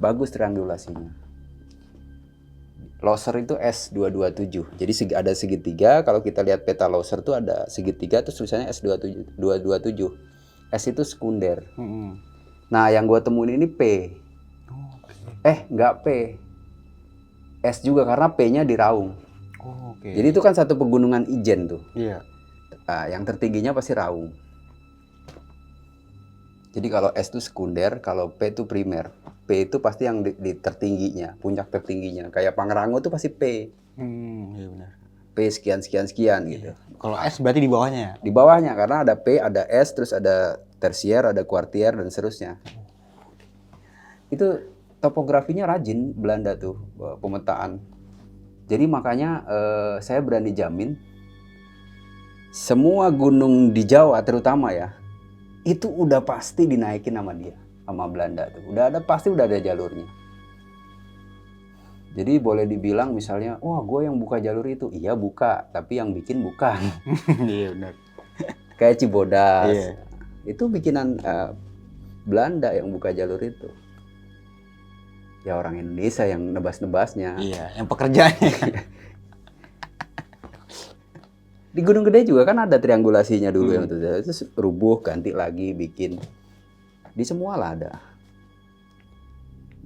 bagus triangulasinya. Loser itu S227. Jadi ada segitiga, kalau kita lihat peta Loser tuh ada segitiga terus tulisannya S27 227. S itu sekunder. Nah, yang gua temuin ini P. Nggak P. S juga karena P-nya di Raung. Oke. Jadi itu kan satu pegunungan Ijen tuh. Iya. Nah, yang tertingginya pasti Raung. Jadi kalau S itu sekunder, kalau P itu primer. P itu pasti yang di tertingginya, puncak tertingginya. Kayak Pangrango itu pasti P. Iya benar. P sekian gitu. Kalau S berarti di bawahnya ya? Di bawahnya karena ada P, ada S, terus ada tersier, ada kuartier dan seterusnya. Itu topografinya rajin Belanda tuh, pemetaan. Jadi makanya saya berani jamin semua gunung di Jawa terutama ya, itu udah pasti dinaikin sama dia, sama Belanda tuh. Pasti udah ada jalurnya. Jadi boleh dibilang misalnya, wah gue yang buka jalur itu. Iya buka, tapi yang bikin bukan. Iya benar. Kayak Cibodas. Iya. Itu bikinan Belanda yang buka jalur itu. Ya orang Indonesia yang nebas-nebasnya. Iya, yang pekerjaannya. Di Gunung Gede juga kan ada triangulasinya dulu yang itu rubuh, ganti lagi, bikin. Di semua lah ada.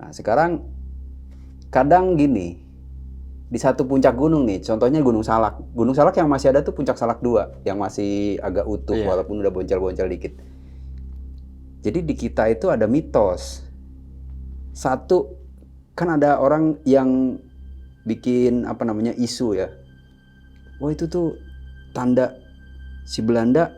Nah sekarang kadang gini, di satu puncak gunung nih, contohnya Gunung Salak. Gunung Salak yang masih ada tuh Puncak Salak 2, yang masih agak utuh walaupun udah boncel-boncel dikit. Jadi di kita itu ada mitos. Satu, kan ada orang yang bikin isu ya. Wah itu tuh tanda si Belanda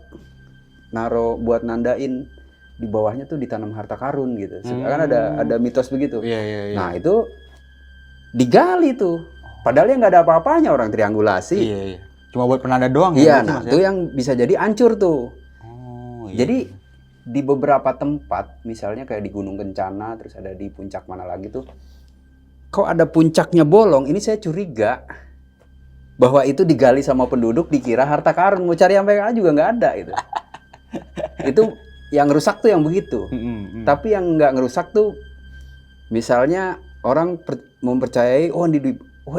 naro buat nandain di bawahnya tuh ditanam harta karun gitu. Kan ada mitos begitu. Iya. Nah itu digali tuh. Padahal ya nggak ada apa-apanya orang triangulasi. Iya. Cuma buat penanda doang Iya, ya? nah itu yang bisa jadi hancur tuh. Oh, iya. Jadi di beberapa tempat, misalnya kayak di Gunung Kencana, terus ada di puncak mana lagi tuh, kok ada puncaknya bolong, ini saya curiga bahwa itu digali sama penduduk dikira harta karun, mau cari sampai juga nggak ada itu. Itu yang rusak tuh yang begitu. Tapi yang nggak ngerusak tuh, misalnya orang mempercayai, oh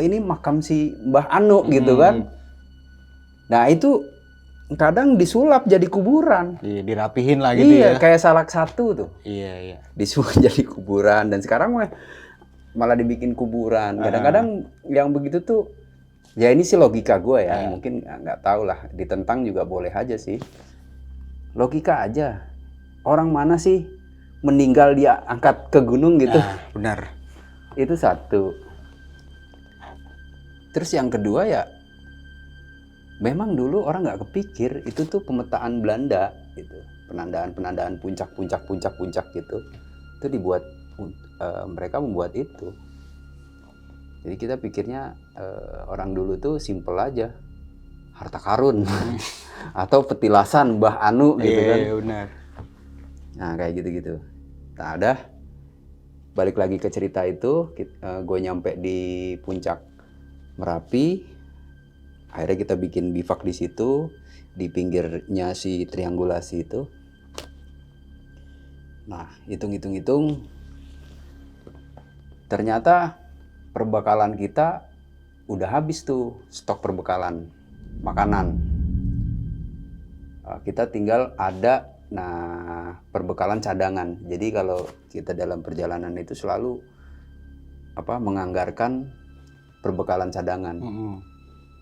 ini makam si Mbah Anu gitu kan. Nah itu kadang disulap jadi kuburan. Iya, dirapihin lah gitu ya. Iya, kayak Salak 1 tuh. Iya. Disulap jadi kuburan dan sekarang malah dibikin kuburan. Kadang-kadang yang begitu tuh, ya ini sih logika gue ya, mungkin nggak tahu lah, ditentang juga boleh aja sih. Logika aja. Orang mana sih meninggal dia angkat ke gunung gitu? Benar. Itu satu. Terus yang kedua ya, memang dulu orang nggak kepikir itu tuh pemetaan Belanda gitu, penandaan puncak gitu. Itu dibuat, mereka membuat itu. Jadi kita pikirnya orang dulu tuh simple aja, harta karun atau petilasan Mbah Anu gitu kan. Iya benar. Nah kayak gitu-gitu. Nah udah balik lagi ke cerita itu, gue nyampe di puncak Merapi. Akhirnya kita bikin bivak di situ, di pinggirnya si triangulasi itu. Nah, hitung-hitung, ternyata perbekalan kita udah habis tuh, stok perbekalan makanan. Kita tinggal ada, perbekalan cadangan. Jadi kalau kita dalam perjalanan itu selalu menganggarkan perbekalan cadangan.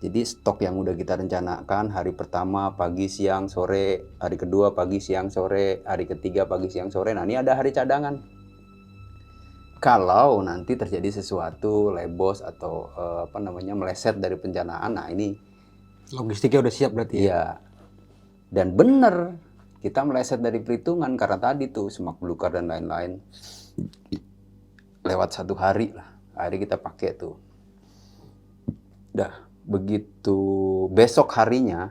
Jadi stok yang udah kita rencanakan hari pertama pagi, siang, sore, hari kedua pagi, siang, sore, hari ketiga pagi, siang, sore. Nah ini ada hari cadangan. Kalau nanti terjadi sesuatu, lebos atau meleset dari perencanaan, nah ini logistiknya udah siap berarti ya? Iya. Dan bener, kita meleset dari perhitungan karena tadi tuh semak belukar dan lain-lain. Lewat 1 hari lah, akhirnya kita pakai tuh. Dah. Begitu besok harinya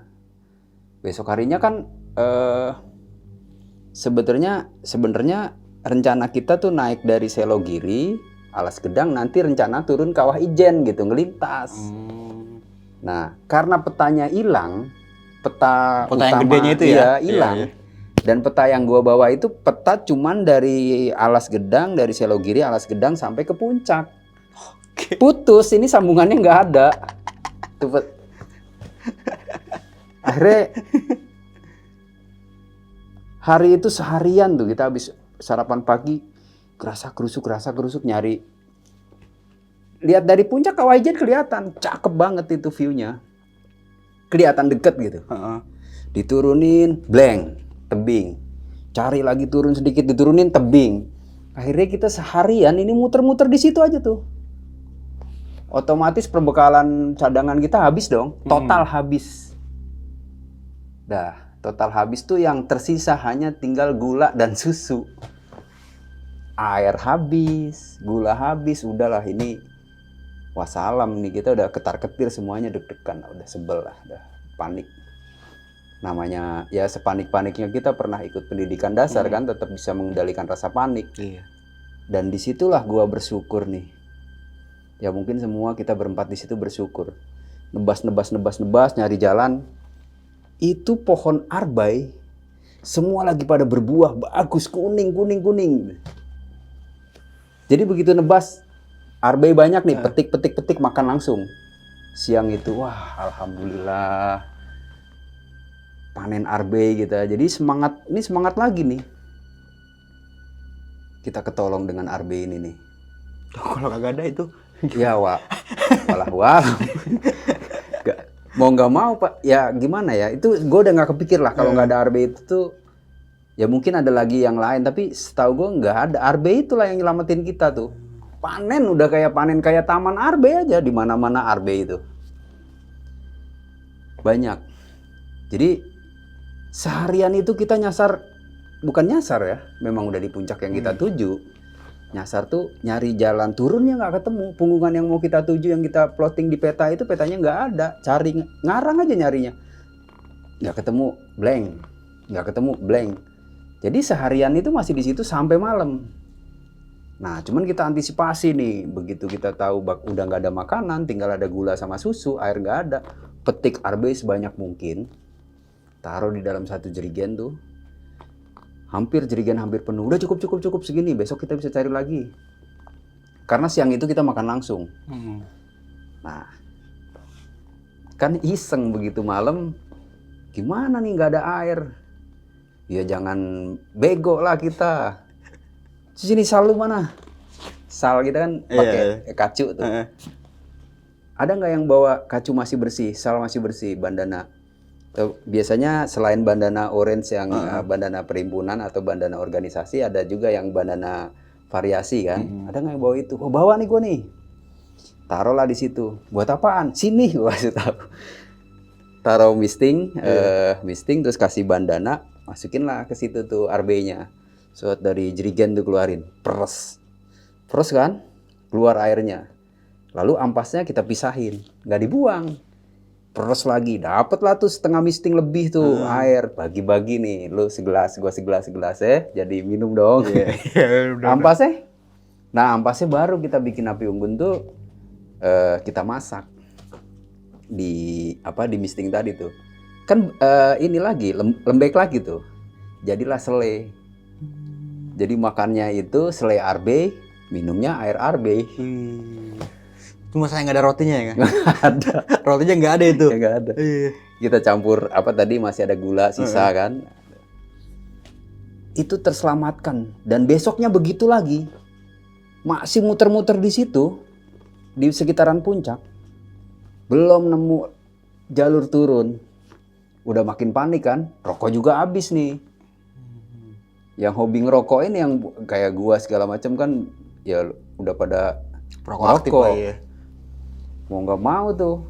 kan sebenarnya rencana kita tuh naik dari Selogiri, Alas Gedang, nanti rencana turun Kawah Ijen gitu, ngelintas. Nah, karena petanya hilang, peta yang utama gedenya itu ya? hilang. Iya. Dan peta yang gua bawa itu peta cuman dari Alas Gedang, dari Selogiri, Alas Gedang sampai ke puncak. Putus, ini sambungannya nggak ada. Tuh, akhirnya hari itu seharian tuh kita habis sarapan pagi, kerasa kerusuk nyari. Lihat dari puncak Kawah Ijen kelihatan, cakep banget itu view-nya. Kelihatan deket gitu. Diturunin, blank, tebing. Cari lagi turun sedikit, diturunin, tebing. Akhirnya kita seharian ini muter-muter di situ aja tuh. Otomatis perbekalan cadangan kita habis dong, total habis. Dah, total habis tuh yang tersisa hanya tinggal gula dan susu. Air habis, gula habis, udahlah ini wassalam nih, kita udah ketar-ketir semuanya, deg-degan, udah sebel lah, udah panik. Namanya ya sepanik-paniknya kita pernah ikut pendidikan dasar kan, tetap bisa mengendalikan rasa panik. Iya. Dan disitulah gua bersyukur nih. Ya mungkin semua kita berempat di situ bersyukur. Nebas nyari jalan. Itu pohon arbai semua lagi pada berbuah, bagus, kuning. Jadi begitu nebas arbai banyak nih, petik makan langsung. Siang itu wah alhamdulillah panen arbai gitu. Jadi semangat lagi nih. Kita ketolong dengan arbai ini nih. Kalau kagak ada itu. Ya wah. Mau nggak mau Pak, ya gimana ya, itu gue udah nggak kepikir lah kalau nggak ada arbe itu tuh, ya mungkin ada lagi yang lain, tapi setahu gue nggak ada. Arbe itulah yang nyelamatin kita tuh. Panen udah panen kayak taman arbe aja, di mana-mana arbe itu banyak. Jadi seharian itu kita bukan nyasar ya, memang udah di puncak yang kita tuju. Nyasar tuh nyari jalan turunnya nggak ketemu, punggungan yang mau kita tuju yang kita plotting di peta itu petanya nggak ada, cari ngarang aja nyarinya, nggak ketemu, blank. Jadi seharian itu masih di situ sampai malam. Nah cuman kita antisipasi nih, begitu kita tahu udah nggak ada makanan, tinggal ada gula sama susu, air nggak ada, petik arbe sebanyak mungkin, taruh di dalam satu jerigen tuh. Jerigen hampir penuh. Udah cukup segini. Besok kita bisa cari lagi. Karena siang itu kita makan langsung. Nah, kan iseng begitu malam. Gimana nih nggak ada air? Ya jangan bego lah kita. Sini sal lu mana? Sal kita kan pakai kacu tuh. Ada nggak yang bawa kacu masih bersih, sal masih bersih, bandana? Biasanya selain bandana orange yang bandana perhimpunan atau bandana organisasi, ada juga yang bandana variasi kan. Ada nggak yang bawa itu? Oh bawa nih gue nih. Taruhlah di situ. Buat apaan? Sini gue kasih tahu. Taruh misting, terus kasih bandana, masukin lah ke situ tuh arbenya. So dari jerigen tuh keluarin, peres kan, keluar airnya. Lalu ampasnya kita pisahin, nggak dibuang. Peres lagi, dapatlah tuh setengah misting lebih tuh air, bagi-bagi nih, lu segelas, gua segelas ya, jadi minum dong. Ampasnya, nah ampasnya baru kita bikin api unggun tuh, kita masak di misting tadi tuh, kan ini lagi lembek lagi tuh, jadilah selai. Jadi makannya itu selai arbe, minumnya air arbe. Cuma saya nggak ada rotinya ya kan? Nggak ada. Rotinya nggak ada itu. Ya, nggak ada. Kita campur tadi masih ada gula sisa kan. Itu terselamatkan. Dan besoknya begitu lagi. Masih muter-muter di situ. Di sekitaran puncak. Belum nemu jalur turun. Udah makin panik kan. Rokok juga habis nih. Yang hobi ngerokok ini yang kayak gua segala macam kan. Ya udah pada rokok. Ya. Mau nggak mau tuh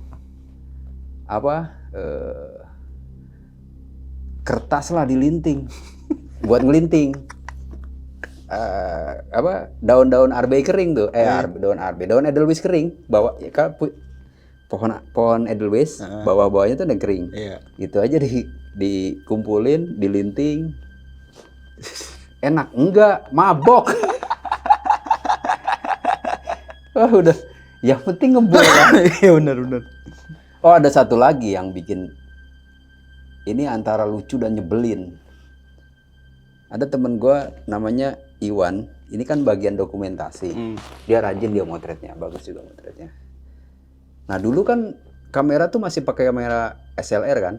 kertas lah dilinting buat ngelinting daun-daun arbe kering tuh daun edelweiss kering bawa ya kan, pohon edelweiss bawahnya tuh udah kering. Itu aja dikumpulin, dilinting, Enak? Enggak, mabok. Wah udah, yang penting ngebul lah. Iya benar. Oh ada satu lagi yang bikin ini antara lucu dan nyebelin. Ada temen gue namanya Iwan, ini kan bagian dokumentasi. Dia rajin dia motretnya, bagus juga motretnya. Nah dulu kan kamera tuh masih pakai kamera SLR kan?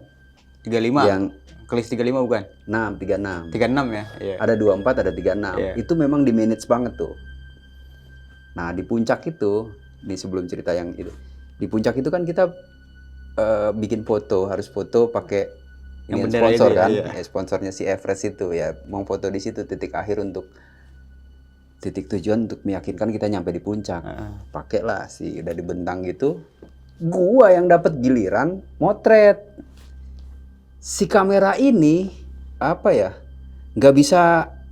35. Yang Kelis 35 bukan? 36. 36 ya? Iya. Ada 24, ada 36. Iya. Itu memang di manage banget tuh. Nah di puncak itu, di sebelum cerita yang itu, di puncak itu kan kita bikin foto, harus foto pakai Yang ini bendera sponsor itu ya, kan, iya. ya, sponsornya si Everest itu ya, mau foto di situ titik akhir untuk titik tujuan untuk meyakinkan kita nyampe di puncak. Pakailah si udah dibentang gitu, gua yang dapat giliran motret. Si kamera ini apa ya? Nggak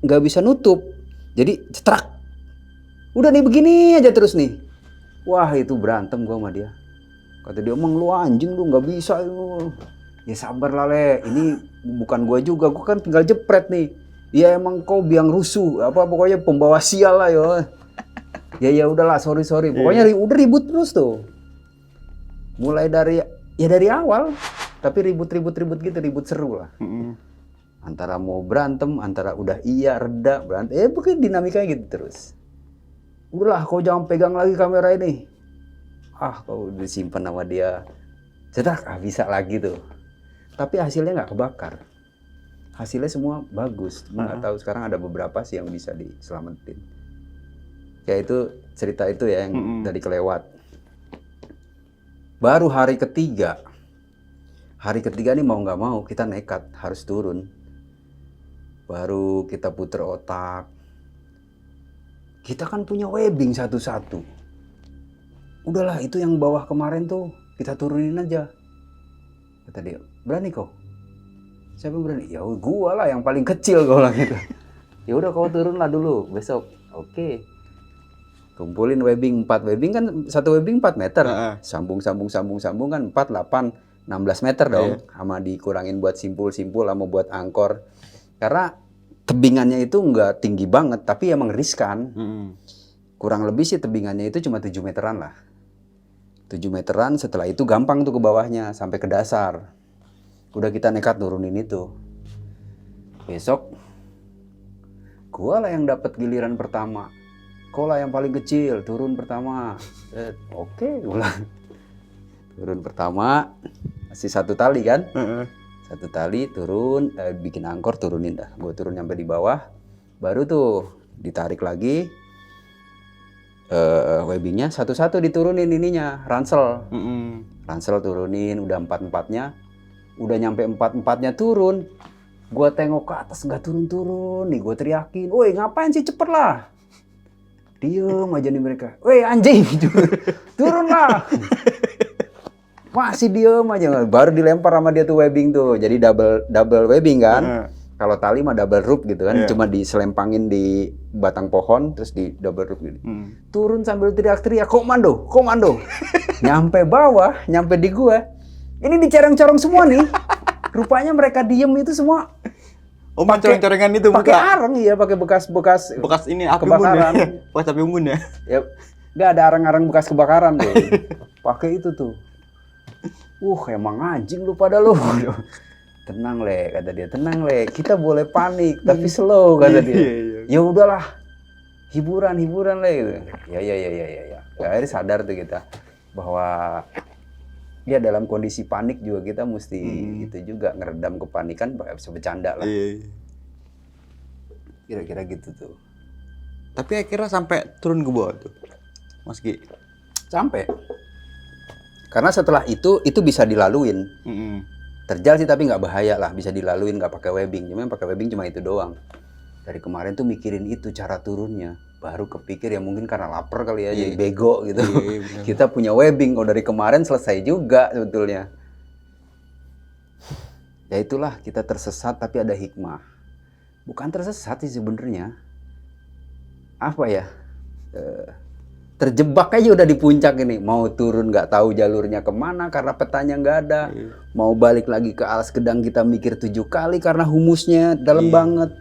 bisa nutup. Jadi cetrak. Udah nih begini aja terus nih. Wah itu berantem gua sama dia. Kata dia, emang lu anjing lu nggak bisa lu. Ya sabar lah Le, ini bukan gua juga, gua kan tinggal jepret nih. Ya emang kau biang rusuh, apa pokoknya pembawa sial lah yo. Ya udahlah sorry. Pokoknya udah ribut terus tuh. Mulai dari awal, tapi ribut gitu, ribut seru lah. Antara mau berantem, antara udah iya reda berantem, pokoknya dinamikanya gitu terus. Udahlah kau jangan pegang lagi kamera ini. Kau disimpan sama dia. Cetak, bisa lagi tuh. Tapi hasilnya nggak kebakar. Hasilnya semua bagus. Cuma nggak tahu sekarang ada beberapa sih yang bisa diselamatin. Ya itu cerita itu ya yang tadi kelewat. Baru hari ketiga nih mau nggak mau kita nekat harus turun. Baru kita puter otak. Kita kan punya webbing satu-satu. Udahlah itu yang bawah kemarin tuh kita turunin aja. Kata dia, berani kau? Siapa yang berani? Ya gua lah yang paling kecil kau lah gitu. Ya udah kau turun lah dulu besok. Oke. Kumpulin webbing 4 webbing kan satu webbing 4 meter. Sambung kan 4, 8, 16 meter dong. Sama dikurangin buat simpul-simpul sama buat angkor. Karena tebingannya itu nggak tinggi banget tapi emang riskan. Kurang lebih sih tebingannya itu cuma 7 meteran lah. 7 meteran, setelah itu gampang tuh ke bawahnya sampai ke dasar. Udah kita nekat nurunin itu. Besok gua lah yang dapat giliran pertama. Kau lah yang paling kecil, turun pertama. Oke, ulang. Turun pertama, masih satu tali kan? Satu tali turun, bikin angkor turunin dah. Gue turun sampai di bawah, baru tuh ditarik lagi. Webbingnya satu-satu diturunin ininya, ransel. Ransel turunin, udah 4-4-nya. Udah nyampe 4-4-nya turun. Gue tengok ke atas nggak turun-turun nih, gue teriakin, woi ngapain sih cepet lah. Diem aja nih mereka. Weh anjing, turun lah. Masih diem aja. Baru dilempar sama dia tuh webbing tuh. Jadi double webbing kan. Kalau tali mah double rope gitu kan. Cuma diselempangin di batang pohon terus di double rope gitu. Turun sambil teriak-teriak, komando. Nyampe bawah, nyampe di gua. Ini dicorong-corong semua nih. Rupanya mereka diem itu semua. Oh, corong-corongan itu pakai arang, iya, pakai bekas ini api kebakaran. Bekas api unggun ya. Ya, nggak ada arang-arang bekas kebakaran tuh. Pakai itu tuh. Emang anjing lu pada lu. Tenang Le, kata dia. Tenang Le, kita boleh panik tapi slow kata dia. Ya udahlah. Hiburan Le gitu. Ya. Akhirnya sadar tuh kita bahwa ya dalam kondisi panik juga kita mesti itu juga ngeredam kepanikan, bisa bercanda lah. Kira-kira gitu tuh. Tapi akhirnya sampai turun ke bawah tuh, Mas Gi. Sampai. Karena setelah itu bisa dilaluin. Terjal sih tapi nggak bahaya lah, bisa dilaluin nggak pakai webbing. Cuma yang pakai webbing cuma itu doang. Dari kemarin tuh mikirin itu cara turunnya. Baru kepikir ya mungkin karena lapar kali ya, jadi bego gitu. Kita punya webbing, kalau dari kemarin selesai juga sebetulnya. Ya itulah, kita tersesat tapi ada hikmah. Bukan tersesat sih sebenarnya. Apa ya? Terjebak aja udah di puncak ini. Mau turun nggak tahu jalurnya kemana karena petanya nggak ada. Mau balik lagi ke alas gedang kita mikir 7 kali karena humusnya dalam banget.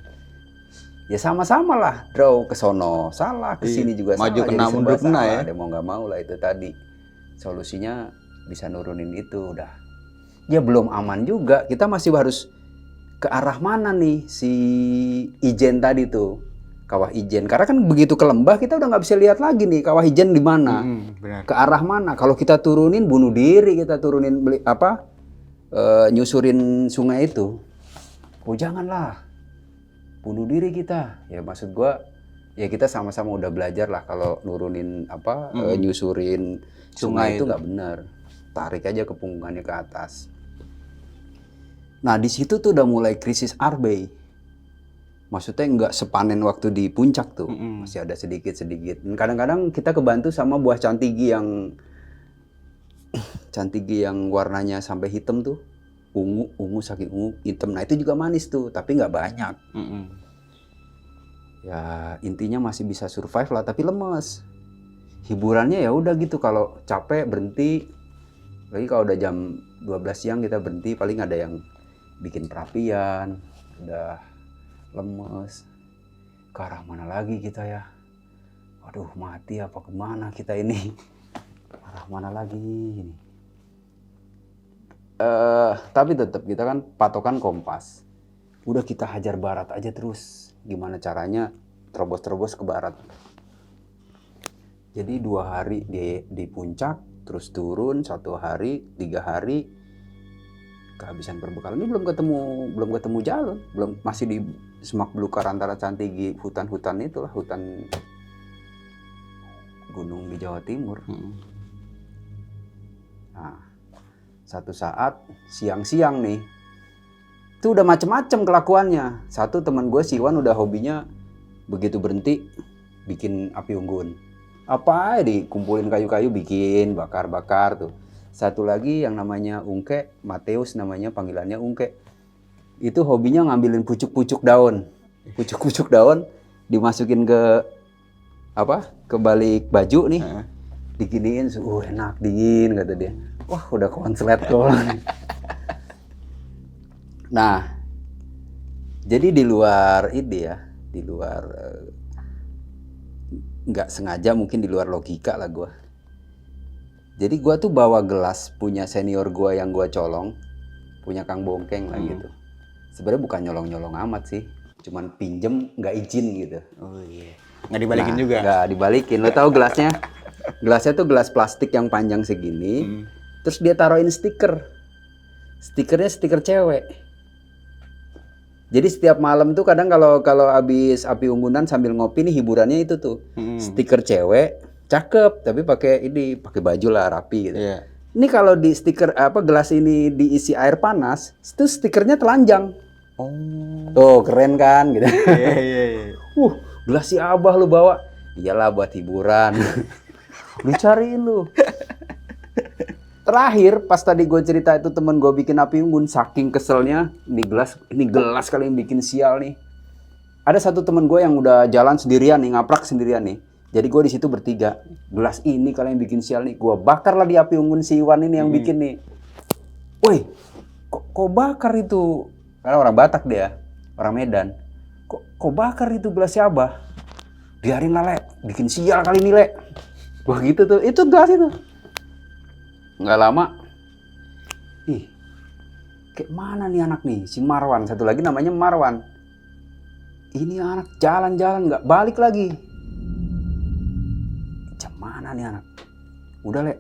Ya sama-sama lah, draw ke sono, salah ke sini juga maju salah. kena, Jadi mundur serba kena salah. ya. Dia mau nggak mau lah itu tadi. Solusinya bisa nurunin itu udah. Ya belum aman juga. Kita masih harus ke arah mana nih si Ijen tadi tuh, kawah Ijen. Karena kan begitu ke lembah kita udah nggak bisa lihat lagi nih kawah Ijen di mana, Benar. ke arah mana. Kalau kita turunin bunuh diri, kita turunin nyusurin sungai itu. Oh janganlah. Bunuh diri kita. Ya maksud gua ya kita sama-sama udah belajar lah kalau nurunin nyusurin sungai itu nggak benar. Tarik aja kepungungannya ke atas. Nah di situ tuh udah mulai krisis Arbey. Maksudnya nggak sepanen waktu di puncak tuh. Masih ada sedikit-sedikit. Dan kadang-kadang kita kebantu sama buah cantigi yang warnanya sampai hitam tuh. Ungu saking ungu hitam. Nah itu juga manis tuh, tapi nggak banyak. Ya intinya masih bisa survive lah, tapi lemes. Hiburannya ya udah gitu, kalau capek berhenti. Lagi kalau udah jam 12 siang kita berhenti, paling ada yang bikin perapian. Udah lemes. Ke arah mana lagi kita ya? Waduh mati apa kemana kita ini? Arah mana lagi ini? Tapi tetap kita kan patokan kompas. Udah kita hajar barat aja terus. Gimana caranya terobos-terobos ke barat. Jadi 2 hari di puncak, terus turun 1 hari, 3 hari kehabisan perbekalan. Ini belum ketemu jalan, masih di semak belukar antara Cantigi, hutan-hutan itulah, hutan gunung di Jawa Timur. Nah, satu saat siang-siang nih, itu udah macem-macem kelakuannya. Satu teman gue si Iwan udah hobinya begitu berhenti bikin api unggun. Apa aja dikumpulin kayu-kayu bikin bakar-bakar tuh. Satu lagi yang namanya Ungke, Mateus namanya, panggilannya Ungke. Itu hobinya ngambilin pucuk-pucuk daun. Pucuk-pucuk daun dimasukin ke balik baju nih. Diginiin, enak dingin kata dia. Wah udah konslet kok. Nah, jadi di luar nggak sengaja, mungkin di luar logika lah gue. Jadi gue tuh bawa gelas punya senior gue yang gue colong, punya Kang Bongkeng lah gitu. Sebenarnya bukan nyolong-nyolong amat sih, cuman pinjem nggak izin gitu. Oh iya. Nggak dibalikin juga? Nggak dibalikin. Lo tahu gelasnya? Gelasnya tuh gelas plastik yang panjang segini. Terus dia taruhin stiker. Stikernya stiker cewek. Jadi setiap malam tuh kadang kalau habis api unggunan sambil ngopi nih hiburannya itu tuh. Stiker cewek, cakep, tapi pakai baju lah rapi gitu. Iya. Ini kalau di stiker gelas ini diisi air panas, itu stikernya telanjang. Oh. Tuh keren kan gitu. Iya. Gelas si Abah lu bawa. Iyalah buat hiburan. Lu cariin lu. Terakhir pas tadi gue cerita itu temen gue bikin api unggun, saking keselnya ini gelas kali yang bikin sial nih. Ada satu temen gue yang udah jalan sendirian nih, ngaprak sendirian nih. Jadi gue di situ bertiga. Gelas ini kali yang bikin sial nih. Gue bakar lah di api unggun si Iwan ini yang bikin nih. Woi, kok bakar itu? Karena orang Batak dia, orang Medan. Kok bakar itu gelas si Abah? Biarin lah, Le. Bikin sial kali ini, Le. Wah gitu tuh. Itu gelas itu. Nggak lama. Kayak mana nih anak nih? Si Marwan. Satu lagi namanya Marwan. Ini anak jalan-jalan nggak balik lagi. Macam mana nih anak? Udah, Le.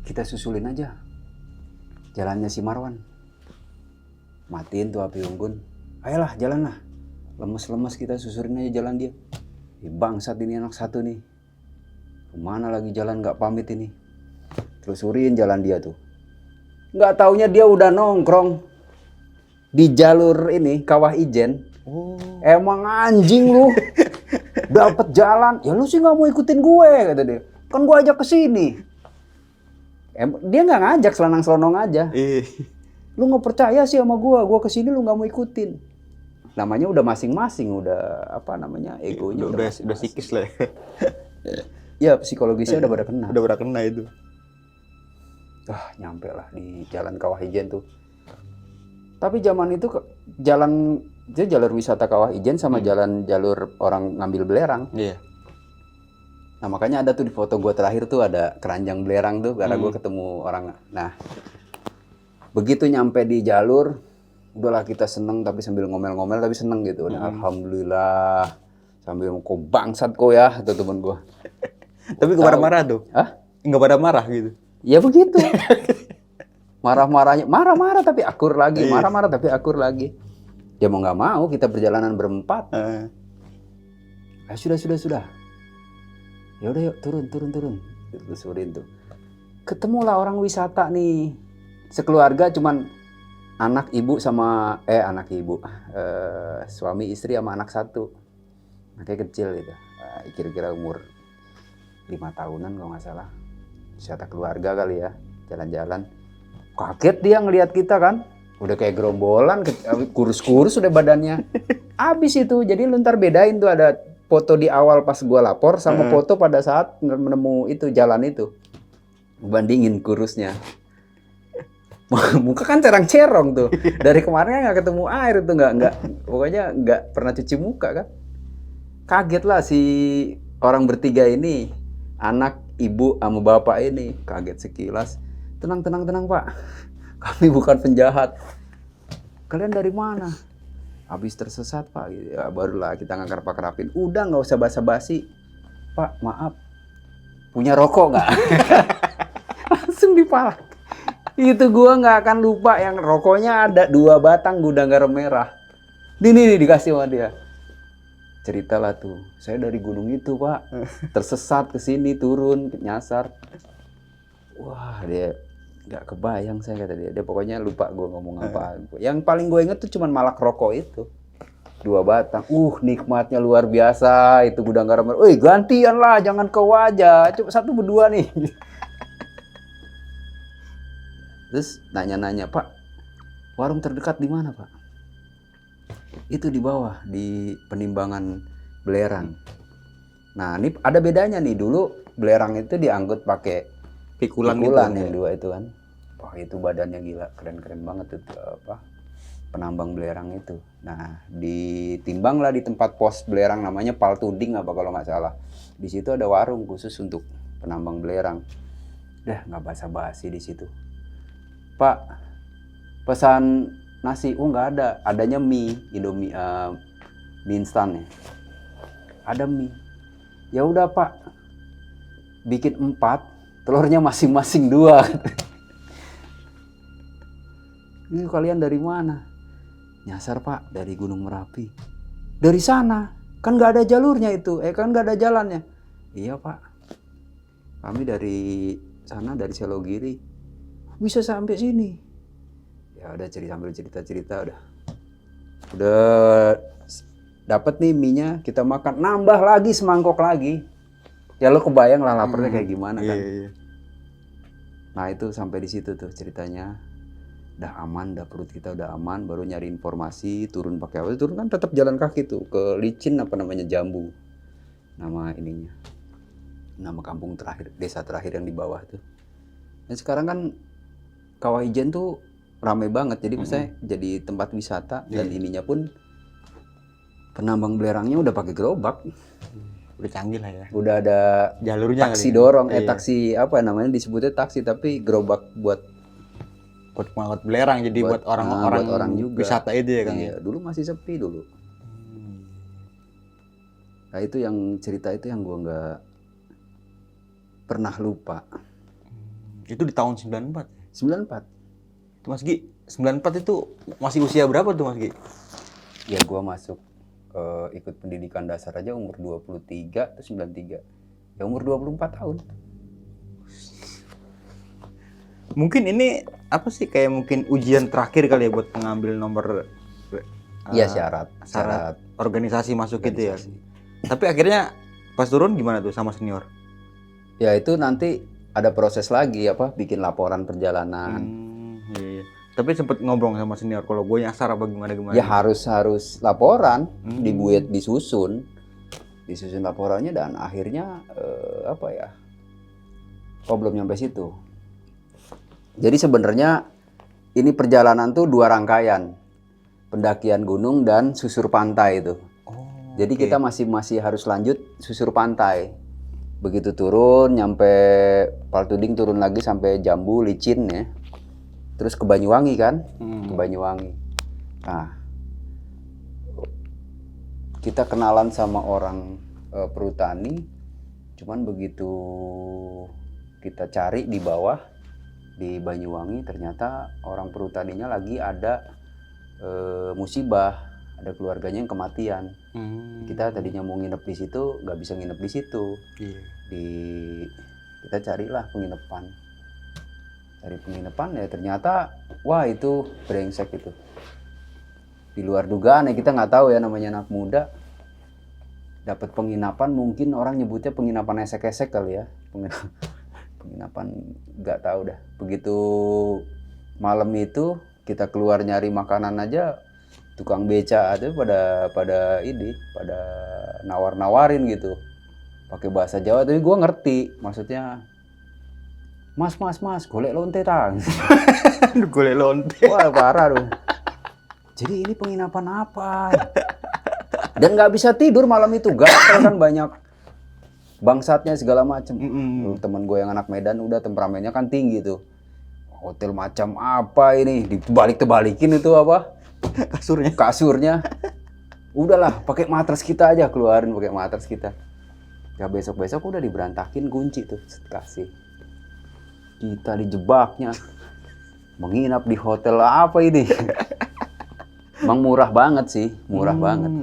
Kita susulin aja jalannya si Marwan. Matiin tuh api unggun. Ayolah, jalan lah. Lemes-lemes kita susurin aja jalan dia. Bangsat ini anak satu nih. Kemana lagi jalan nggak pamit ini? Telusurin jalan dia tuh. Nggak taunya dia udah nongkrong di jalur ini, Kawah Ijen. Emang anjing lu. Dapat jalan. Ya lu sih nggak mau ikutin gue, kata dia. Kan gue ajak ke sini. Dia nggak ngajak, selenang-selonong aja. Lu nggak percaya sih sama gue kesini lu nggak mau ikutin. Namanya udah masing-masing, udah egonya udah sikis lah. Ya psikologisnya udah pada kena. Udah pada kena itu. Nyampe lah di jalan Kawah Ijen tuh. Tapi zaman itu jalan Itu jalur wisata Kawah Ijen sama jalur orang ngambil belerang. Iya. Nah makanya ada tuh di foto gue terakhir tuh ada keranjang belerang tuh karena gue ketemu orang. Nah begitu nyampe di jalur, udahlah kita seneng tapi sambil ngomel-ngomel tapi seneng gitu. Nah, alhamdulillah sambil kok bangsat kok ya itu temen gue. Tapi gak pada marah tuh? Hah? Nggak pada marah gitu? Ya begitu. Marah-marah tapi akur lagi, marah-marah tapi akur lagi. Ya mau nggak mau kita perjalanan berempat. Sudah. Ya udah yuk turun. Telusurin tuh. Ketemulah orang wisata nih. Sekeluarga cuman suami istri sama anak satu. Anaknya kecil gitu. Kira-kira umur 5 tahunan kalau nggak salah. Wisata keluarga kali ya, jalan-jalan. Kaget dia ngelihat kita kan. Udah kayak gerombolan, kurus-kurus udah badannya. Abis itu, jadi lu ntar bedain tuh ada foto di awal pas gua lapor sama foto pada saat menemu itu jalan itu. Bandingin kurusnya. Muka kan cerang-cerong tuh. Dari kemarin nggak ketemu air tuh pokoknya nggak pernah cuci muka kan. Kaget lah si orang bertiga ini, anak, ibu, sama bapak ini kaget sekilas. Tenang Pak, kami bukan penjahat. Kalian dari mana? Habis tersesat Pak. Ya, barulah kita ngangkar-pakrapin. Udah nggak usah basa-basi. Pak maaf, punya rokok nggak? Langsung dipalak. Itu gua nggak akan lupa yang rokoknya ada 2 batang gudang garam merah. Nih dikasih sama dia. Ceritalah tuh, saya dari gunung itu Pak, tersesat ke sini turun nyasar. Wah dia nggak kebayang saya kata dia. Dia pokoknya lupa gue ngomong apa. Yang paling gue inget tuh cuman malak rokok itu 2 batang. Nikmatnya luar biasa itu gudang garam. Gantian lah, jangan kau aja. Cuma 1 berdua nih. Terus nanya-nanya, Pak, warung terdekat di mana Pak? Itu di bawah, di penimbangan belerang. Nah ini ada bedanya nih, dulu belerang itu diangkut pakai pikulan gitu, yang 2 itu kan. Wah itu badannya gila, keren-keren banget itu penambang belerang itu. Nah ditimbang lah di tempat pos belerang namanya Paltuding apa kalau nggak salah. Di situ ada warung khusus untuk penambang belerang. Dah nggak basa-basi di situ. Pak pesan nasi, nggak ada, adanya mie, Indomie, mie instan ya. Ada mie. Ya udah Pak, bikin 4, telurnya masing-masing 2. Ini kalian dari mana? Nyasar Pak, dari Gunung Merapi. Dari sana, kan nggak ada jalurnya itu, kan nggak ada jalannya. Iya Pak, kami dari sana, dari Selogiri, bisa sampai sini. Ya udah sambil cerita udah dapat nih mie-nya, kita makan, nambah lagi semangkok lagi. Ya lo kebayang lah laparnya kayak gimana kan. Iya. Nah itu sampai di situ tuh ceritanya. Udah aman, perut kita udah aman, baru nyari informasi, turun pakai apa? Turun kan tetap jalan kaki tuh ke licin Jambu. Nama ininya. Nama kampung terakhir, desa terakhir yang di bawah tuh. Dan sekarang kan Kawah Ijen tuh ramai banget, jadi misalnya jadi tempat wisata dan ininya pun penambang belerangnya udah pakai gerobak. Udah canggih lah ya. Udah ada jalurnya taksi dorong, taksi apa namanya disebutnya taksi tapi gerobak buat pengangkut belerang, jadi buat orang juga wisata itu ya kan. Iya, dulu masih sepi dulu. Nah itu yang cerita itu yang gua nggak pernah lupa. Itu di tahun 94. 94. Itu Mas Gi, 94 itu masih usia berapa tuh Mas Gi? Ya gua masuk ikut pendidikan dasar aja umur 23 terus 93. Ya umur 24 tahun. Mungkin ini apa sih kayak mungkin ujian terakhir kali ya buat pengambil nomor. Iya syarat organisasi masuk gitu ya. Tapi akhirnya pas turun gimana tuh sama senior? Ya itu nanti ada proses lagi bikin laporan perjalanan. Iya. Tapi sempet ngobrol sama senior kalau gue nyasar apa gimana. Ya harus laporan, disusun laporannya dan akhirnya belum nyampe situ. Jadi sebenarnya ini perjalanan tuh 2 rangkaian. pendakian gunung dan susur pantai itu. Jadi kita masih harus lanjut susur pantai. Begitu turun nyampe Paltuding, turun lagi sampai Jambu, licin ya. Terus ke Banyuwangi kan? Ke Banyuwangi. Nah, kita kenalan sama orang perhutani. Cuman begitu kita cari di bawah di Banyuwangi, ternyata orang perhutaninya lagi ada musibah, ada keluarganya yang kematian. Kita tadinya mau nginep di situ, nggak bisa nginep di situ. Kita carilah penginapan. Cari penginapan ya ternyata, wah itu brengsek itu. Di luar dugaan ya, kita nggak tahu ya, namanya anak muda. Dapat penginapan, mungkin orang nyebutnya penginapan esek-esek kali ya. Penginapan nggak tahu dah. Begitu malam itu kita keluar nyari makanan aja, tukang beca aja pada nawar-nawarin gitu, pakai bahasa Jawa. Tapi gue ngerti maksudnya, mas golek lonte tang. Golek lonte. Wah parah tuh. Jadi ini penginapan apa? Dan nggak bisa tidur malam itu, gatel kan, banyak bangsatnya segala macem. Temen gue yang anak Medan udah temperamennya kan tinggi tuh. Hotel macam apa ini, dibalik-balikin itu apa? Kasurnya. Udahlah, pakai matras kita aja, keluarin pakai matras kita. Ya besok udah diberantakin kunci tuh, kasih. Kita dijebaknya. Menginap di hotel apa ini? Emang murah banget sih, murah banget.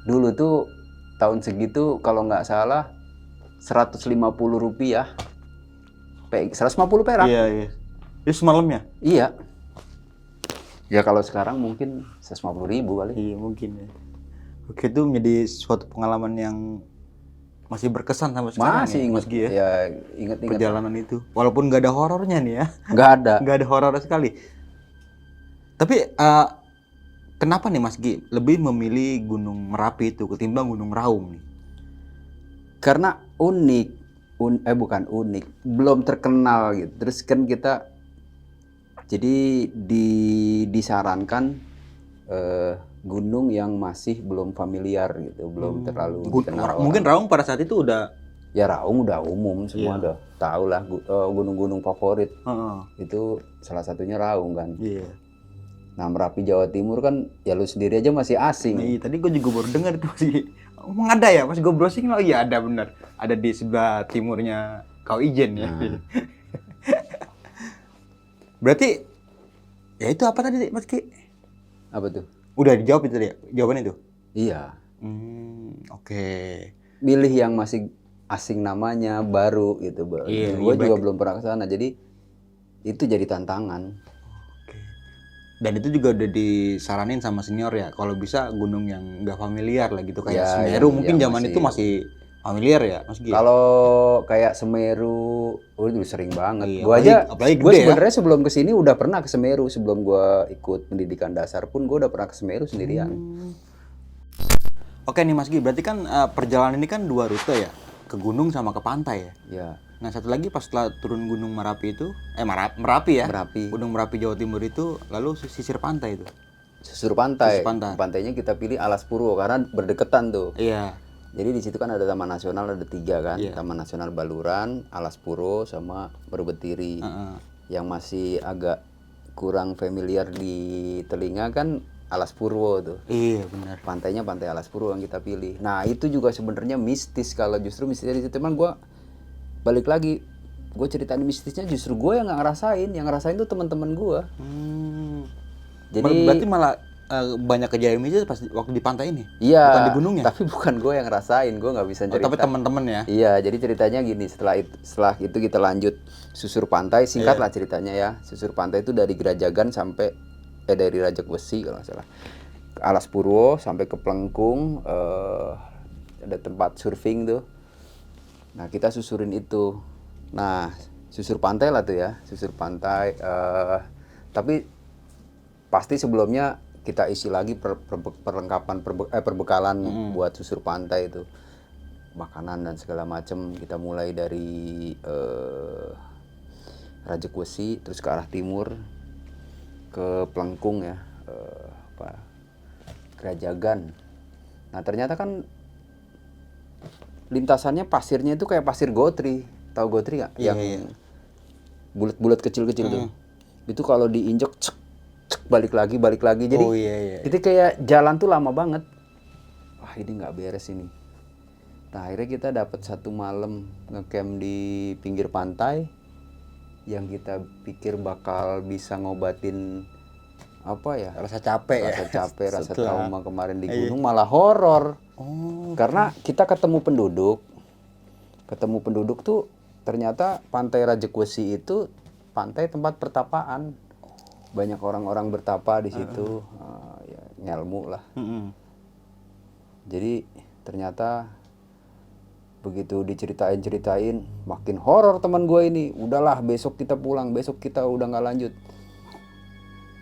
Dulu tuh tahun segitu kalau nggak salah 150 rupiah. 150 perak. Iya. Itu semalamnya? Iya. Ya kalau sekarang mungkin 150.000 kali. Iya mungkin ya. Oke, itu menjadi suatu pengalaman yang masih berkesan sampai sekarang. Masih ya, inget, Mas Gi, ya? ya inget. Perjalanan itu. Walaupun nggak ada horornya nih ya. Nggak ada. Nggak ada horor sekali. Tapi kenapa nih Mas Gi lebih memilih Gunung Merapi itu ketimbang Gunung Raung nih? Karena unik. Bukan unik, belum terkenal gitu. Terus kan kita jadi disarankan gunung yang masih belum familiar gitu, belum terlalu dikenal orang. Mungkin Raung pada saat itu udah, ya Raung udah umum, semua udah tahu lah gunung-gunung favorit. Itu salah satunya Raung kan. Iya. Nah Merapi Jawa Timur kan ya lu sendiri aja masih asing. Nah, iya, tadi gue juga baru dengar itu masih emang ada ya, pas gue browsing lagi ya ada bener, ada di sebelah timurnya Kau Ijen ya. Berarti ya itu apa tadi Mas Ki? Apa tuh? Udah dijawab itu tadi ya, jawabannya itu? Iya. Oke. Milih yang masih asing namanya, baru gitu. Iya, gue juga belum pernah ke sana, jadi itu jadi tantangan. Dan itu juga udah disaranin sama senior ya, kalau bisa gunung yang nggak familiar lah gitu, kayak Ya, Semeru mungkin yang zaman itu masih familiar ya Mas Gi. Kalau kayak Semeru, itu sering banget. Iya, Gue apalagi gede ya. sebenarnya sebelum kesini udah pernah ke Semeru. Sebelum gue ikut pendidikan dasar pun gue udah pernah ke Semeru sendirian. Oke nih Mas Gi, berarti kan perjalanan ini kan 2 rute ya, ke gunung sama ke pantai ya. Ya. Nah satu lagi pas setelah turun Gunung Merapi itu, Merapi ya? Merapi. Gunung Merapi Jawa Timur itu, lalu sisir pantai itu. Susur pantai. Susur pantai. Pantainya kita pilih Alas Purwo karena berdekatan tuh. Iya. Jadi di situ kan ada Taman Nasional, ada 3 kan. Iya. Taman Nasional Baluran, Alas Purwo sama Berbetiri. Yang masih agak kurang familiar di telinga kan Alas Purwo tuh. Iya benar. Pantainya Pantai Alas Purwo yang kita pilih. Nah itu juga sebenarnya mistis. Kalau justru mistisnya di situ, teman gue balik lagi, gue ceritain mistisnya justru gue yang nggak ngerasain. Yang ngerasain tuh teman-teman gue. Jadi berarti malah banyak kejadian mistis pas waktu di pantai ini. Iya. Bukan di gunungnya. Tapi bukan gue yang ngerasain. Gue nggak bisa cerita. Tapi teman-teman ya. Iya. Jadi ceritanya gini. Setelah itu kita lanjut susur pantai. Singkat lah ceritanya ya. Susur pantai itu dari Gerajagan sampai dari Rajak Besi kalau nggak salah. Alas Purwo sampai ke Plengkung. Ada tempat surfing tuh. Nah kita susurin itu. Nah susur pantai lah tuh ya. Susur pantai. Tapi pasti sebelumnya kita isi lagi perlengkapan perbekalan buat susur pantai itu. Makanan dan segala macam. Kita mulai dari Rajak Besi terus ke arah timur ke Plengkung ya. Kerajagan. Nah ternyata kan lintasannya pasirnya itu kayak pasir gotri. Tahu gotri nggak? Yang bulat-bulat kecil-kecil tuh. Itu kalau diinjek cek, cek, balik lagi. Jadi itu kayak jalan tuh lama banget. Wah ini nggak beres ini. Nah akhirnya kita dapat satu malam ngecamp di pinggir pantai yang kita pikir bakal bisa ngobatin apa ya, Rasa capek ya. rasa trauma kemarin di gunung, malah horor. Karena kita ketemu penduduk tuh ternyata pantai Rajakwesi itu pantai tempat pertapaan. Banyak orang-orang bertapa di situ, ya, ngelmu lah. Jadi ternyata begitu diceritain makin horor teman gue ini. Udahlah besok kita pulang, besok kita udah nggak lanjut.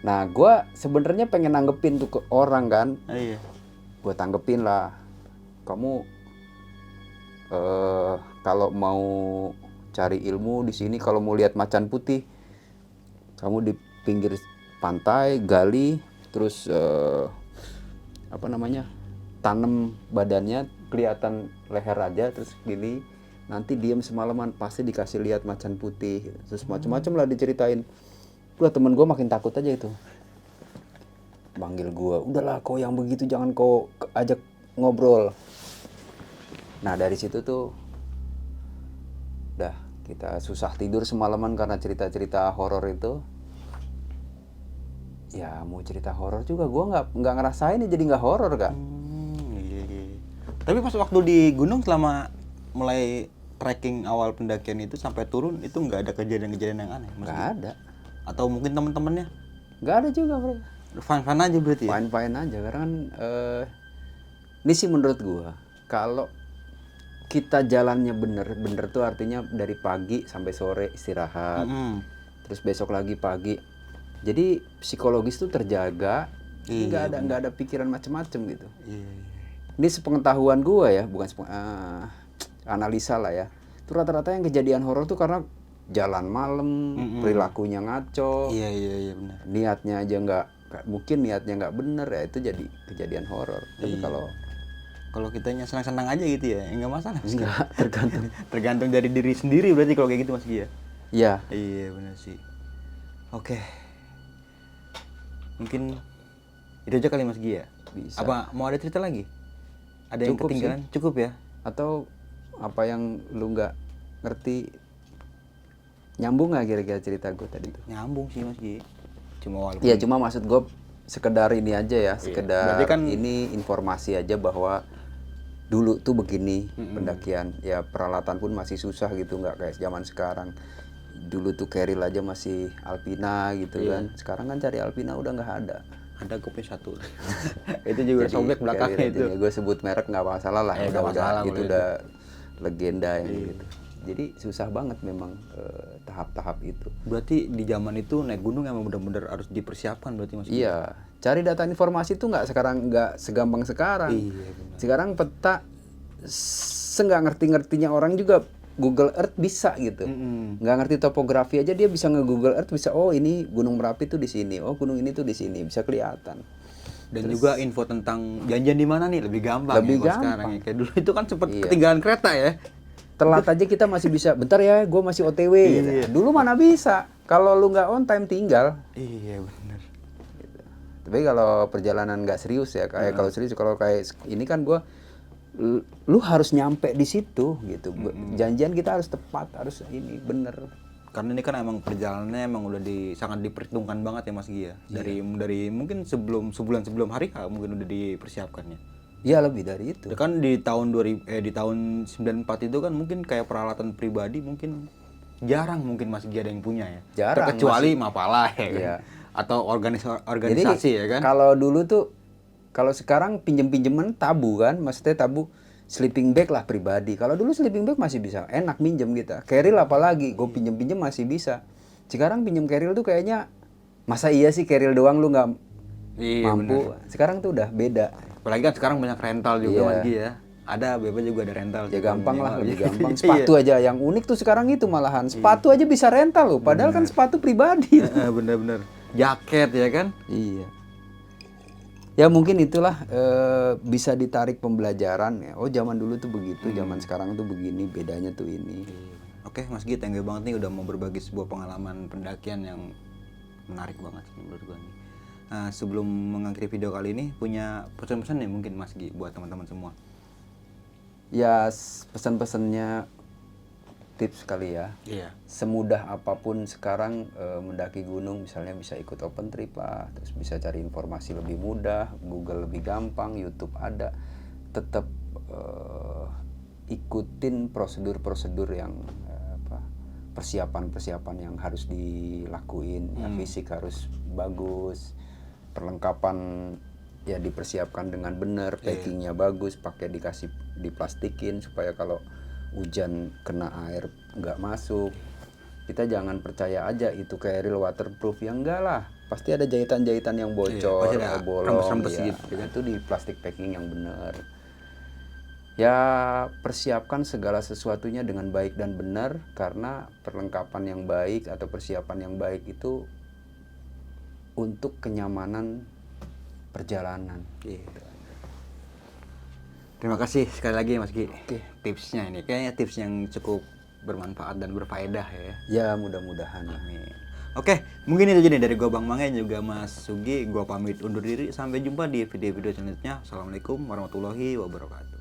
Nah gue sebenarnya pengen nanggepin tuh ke orang kan. Gue tanggepin lah, kamu kalau mau cari ilmu di sini, kalau mau lihat macan putih, kamu di pinggir pantai gali, terus tanam badannya kelihatan leher aja, terus gini, nanti diem semalaman pasti dikasih lihat macan putih, terus macam-macam lah diceritain. Udah temen gue makin takut aja itu, manggil gue, udahlah kau yang begitu jangan kau ajak ngobrol. Nah dari situ tuh udah kita susah tidur semalaman karena cerita-cerita horor itu. Ya mau cerita horor juga gue nggak ngerasain, jadi nggak horor Kak. Tapi pas waktu di gunung selama mulai trekking awal pendakian itu sampai turun itu nggak ada kejadian-kejadian yang aneh? Nggak ada. Atau mungkin teman-temannya? Nggak ada juga mereka. Fine-fine aja berarti? Fine-fine aja, karena kan ini sih menurut gua, kalau kita jalannya bener tuh artinya dari pagi sampai sore istirahat, terus besok lagi pagi, jadi psikologis tuh terjaga, nggak ada pikiran macem-macem gitu. Ini sepengetahuan gua ya, bukan analisa lah ya, itu rata-rata yang kejadian horor tuh karena jalan malam, perilakunya ngaco, benar. niatnya aja mungkin niatnya nggak bener ya, itu jadi kejadian horor. Tapi kalau kitanya senang-senang aja gitu ya, nggak masalah. Enggak, tergantung dari diri sendiri berarti kalau kayak gitu Mas Gi ya. Iya. Iya benar sih. Oke. Mungkin itu aja kali Mas Gi ya. Bisa. Apa mau ada cerita lagi? Ada yang Cukup ketinggalan? sih. Cukup ya? Atau apa yang lu nggak ngerti, nyambung nggak kira-kira cerita gue tadi tuh? Nyambung sih Mas Gi. Cuma maksud gue sekedar ini aja ya, sekedar ini informasi aja bahwa dulu tuh begini pendakian, ya peralatan pun masih susah gitu, nggak kayak zaman sekarang. Dulu tuh keril aja masih Alpina gitu kan, sekarang kan cari Alpina udah nggak ada. Ada kopi satu. Itu juga sobek belakangnya itu. Gue sebut merek nggak masalah lah, itu udah legenda yang gitu. Jadi susah banget memang tahap-tahap itu. Berarti di zaman itu naik gunung emang benar-benar harus dipersiapkan berarti Mas. Iya, cari data informasi itu nggak segampang sekarang. Sekarang peta nggak ngerti-ngertinya orang juga Google Earth bisa gitu. Nggak ngerti topografi aja dia bisa nge-Google Earth, bisa oh ini Gunung Merapi tuh di sini, oh gunung ini tuh di sini, bisa kelihatan. Dan juga info tentang janjian di mana nih lebih gampang. Sekarang ya. Kayak dulu itu kan sempat ketinggalan kereta ya. Telat aja kita masih bisa, bentar ya gue masih OTW gitu. Dulu mana bisa, kalau lu nggak on time tinggal. Iya benar. Gitu. Tapi kalau perjalanan nggak serius ya, kayak kalau serius, kalau kayak ini kan gue, lu harus nyampe di situ gitu. Janjian kita harus tepat, harus ini bener. Karena ini kan emang perjalanannya emang udah sangat diperhitungkan banget ya Mas Gi ya. Dari mungkin sebulan sebelum hari mungkin udah dipersiapkannya. Iya lebih dari itu. Kan di tahun 94 itu kan mungkin kayak peralatan pribadi mungkin jarang mungkin Mas Gi ada yang punya ya. Jarang. Kecuali Mapala ya kan. Atau organisasi. Jadi, ya kan. Kalau dulu tuh, kalau sekarang pinjem-pinjeman tabu kan, maksudnya tabu sleeping bag lah pribadi. Kalau dulu sleeping bag masih bisa enak minjem kita. Keril apalagi, gue pinjem-pinjem masih bisa. Sekarang pinjem keril tuh kayaknya masa iya sih keril doang lu nggak mampu. Bener. Sekarang tuh udah beda. Apalagi kan sekarang banyak rental juga Mas Gi ya. Ada BB juga ada rental. Ya gampang lah, lebih gampang. Sepatu aja yang unik tuh sekarang itu malahan. Sepatu aja bisa rental loh, padahal kan sepatu pribadi. Bener-bener. Jaket ya kan? Iya. Ya mungkin itulah bisa ditarik pembelajaran ya. Oh zaman dulu tuh begitu, zaman sekarang tuh begini, bedanya tuh ini. Oke Mas Gi, thank you banget nih udah mau berbagi sebuah pengalaman pendakian yang menarik banget sih menurut gue nih. Nah, sebelum mengakhiri video kali ini punya pesan-pesan nih mungkin Mas Gi buat teman-teman semua. Ya pesan-pesannya tips kali ya. Iya. Semudah apapun sekarang mendaki gunung, misalnya bisa ikut open trip lah, terus bisa cari informasi lebih mudah, Google lebih gampang, YouTube ada. Tetap ikutin prosedur-prosedur yang persiapan-persiapan yang harus dilakuin. Ya, fisik harus bagus, perlengkapan ya dipersiapkan dengan benar, packingnya bagus, pakai diplastikin supaya kalau hujan kena air nggak masuk. Kita jangan percaya aja itu kayak real waterproof, ya enggak lah, pasti ada jahitan-jahitan yang bocor, pasti ada bolong, rembes-rembes ya. gitu. Itu di plastik packing yang benar. Ya persiapkan segala sesuatunya dengan baik dan benar, karena perlengkapan yang baik atau persiapan yang baik itu untuk kenyamanan perjalanan. Terima kasih sekali lagi Mas Gi. Tipsnya ini kayaknya tips yang cukup bermanfaat dan berfaedah ya. Ya mudah-mudahan. Amin. Oke, mungkin itu jadi dari gua Bang Mange juga Mas Sugi. Gua pamit undur diri. Sampai jumpa di video-video selanjutnya. Assalamualaikum warahmatullahi wabarakatuh.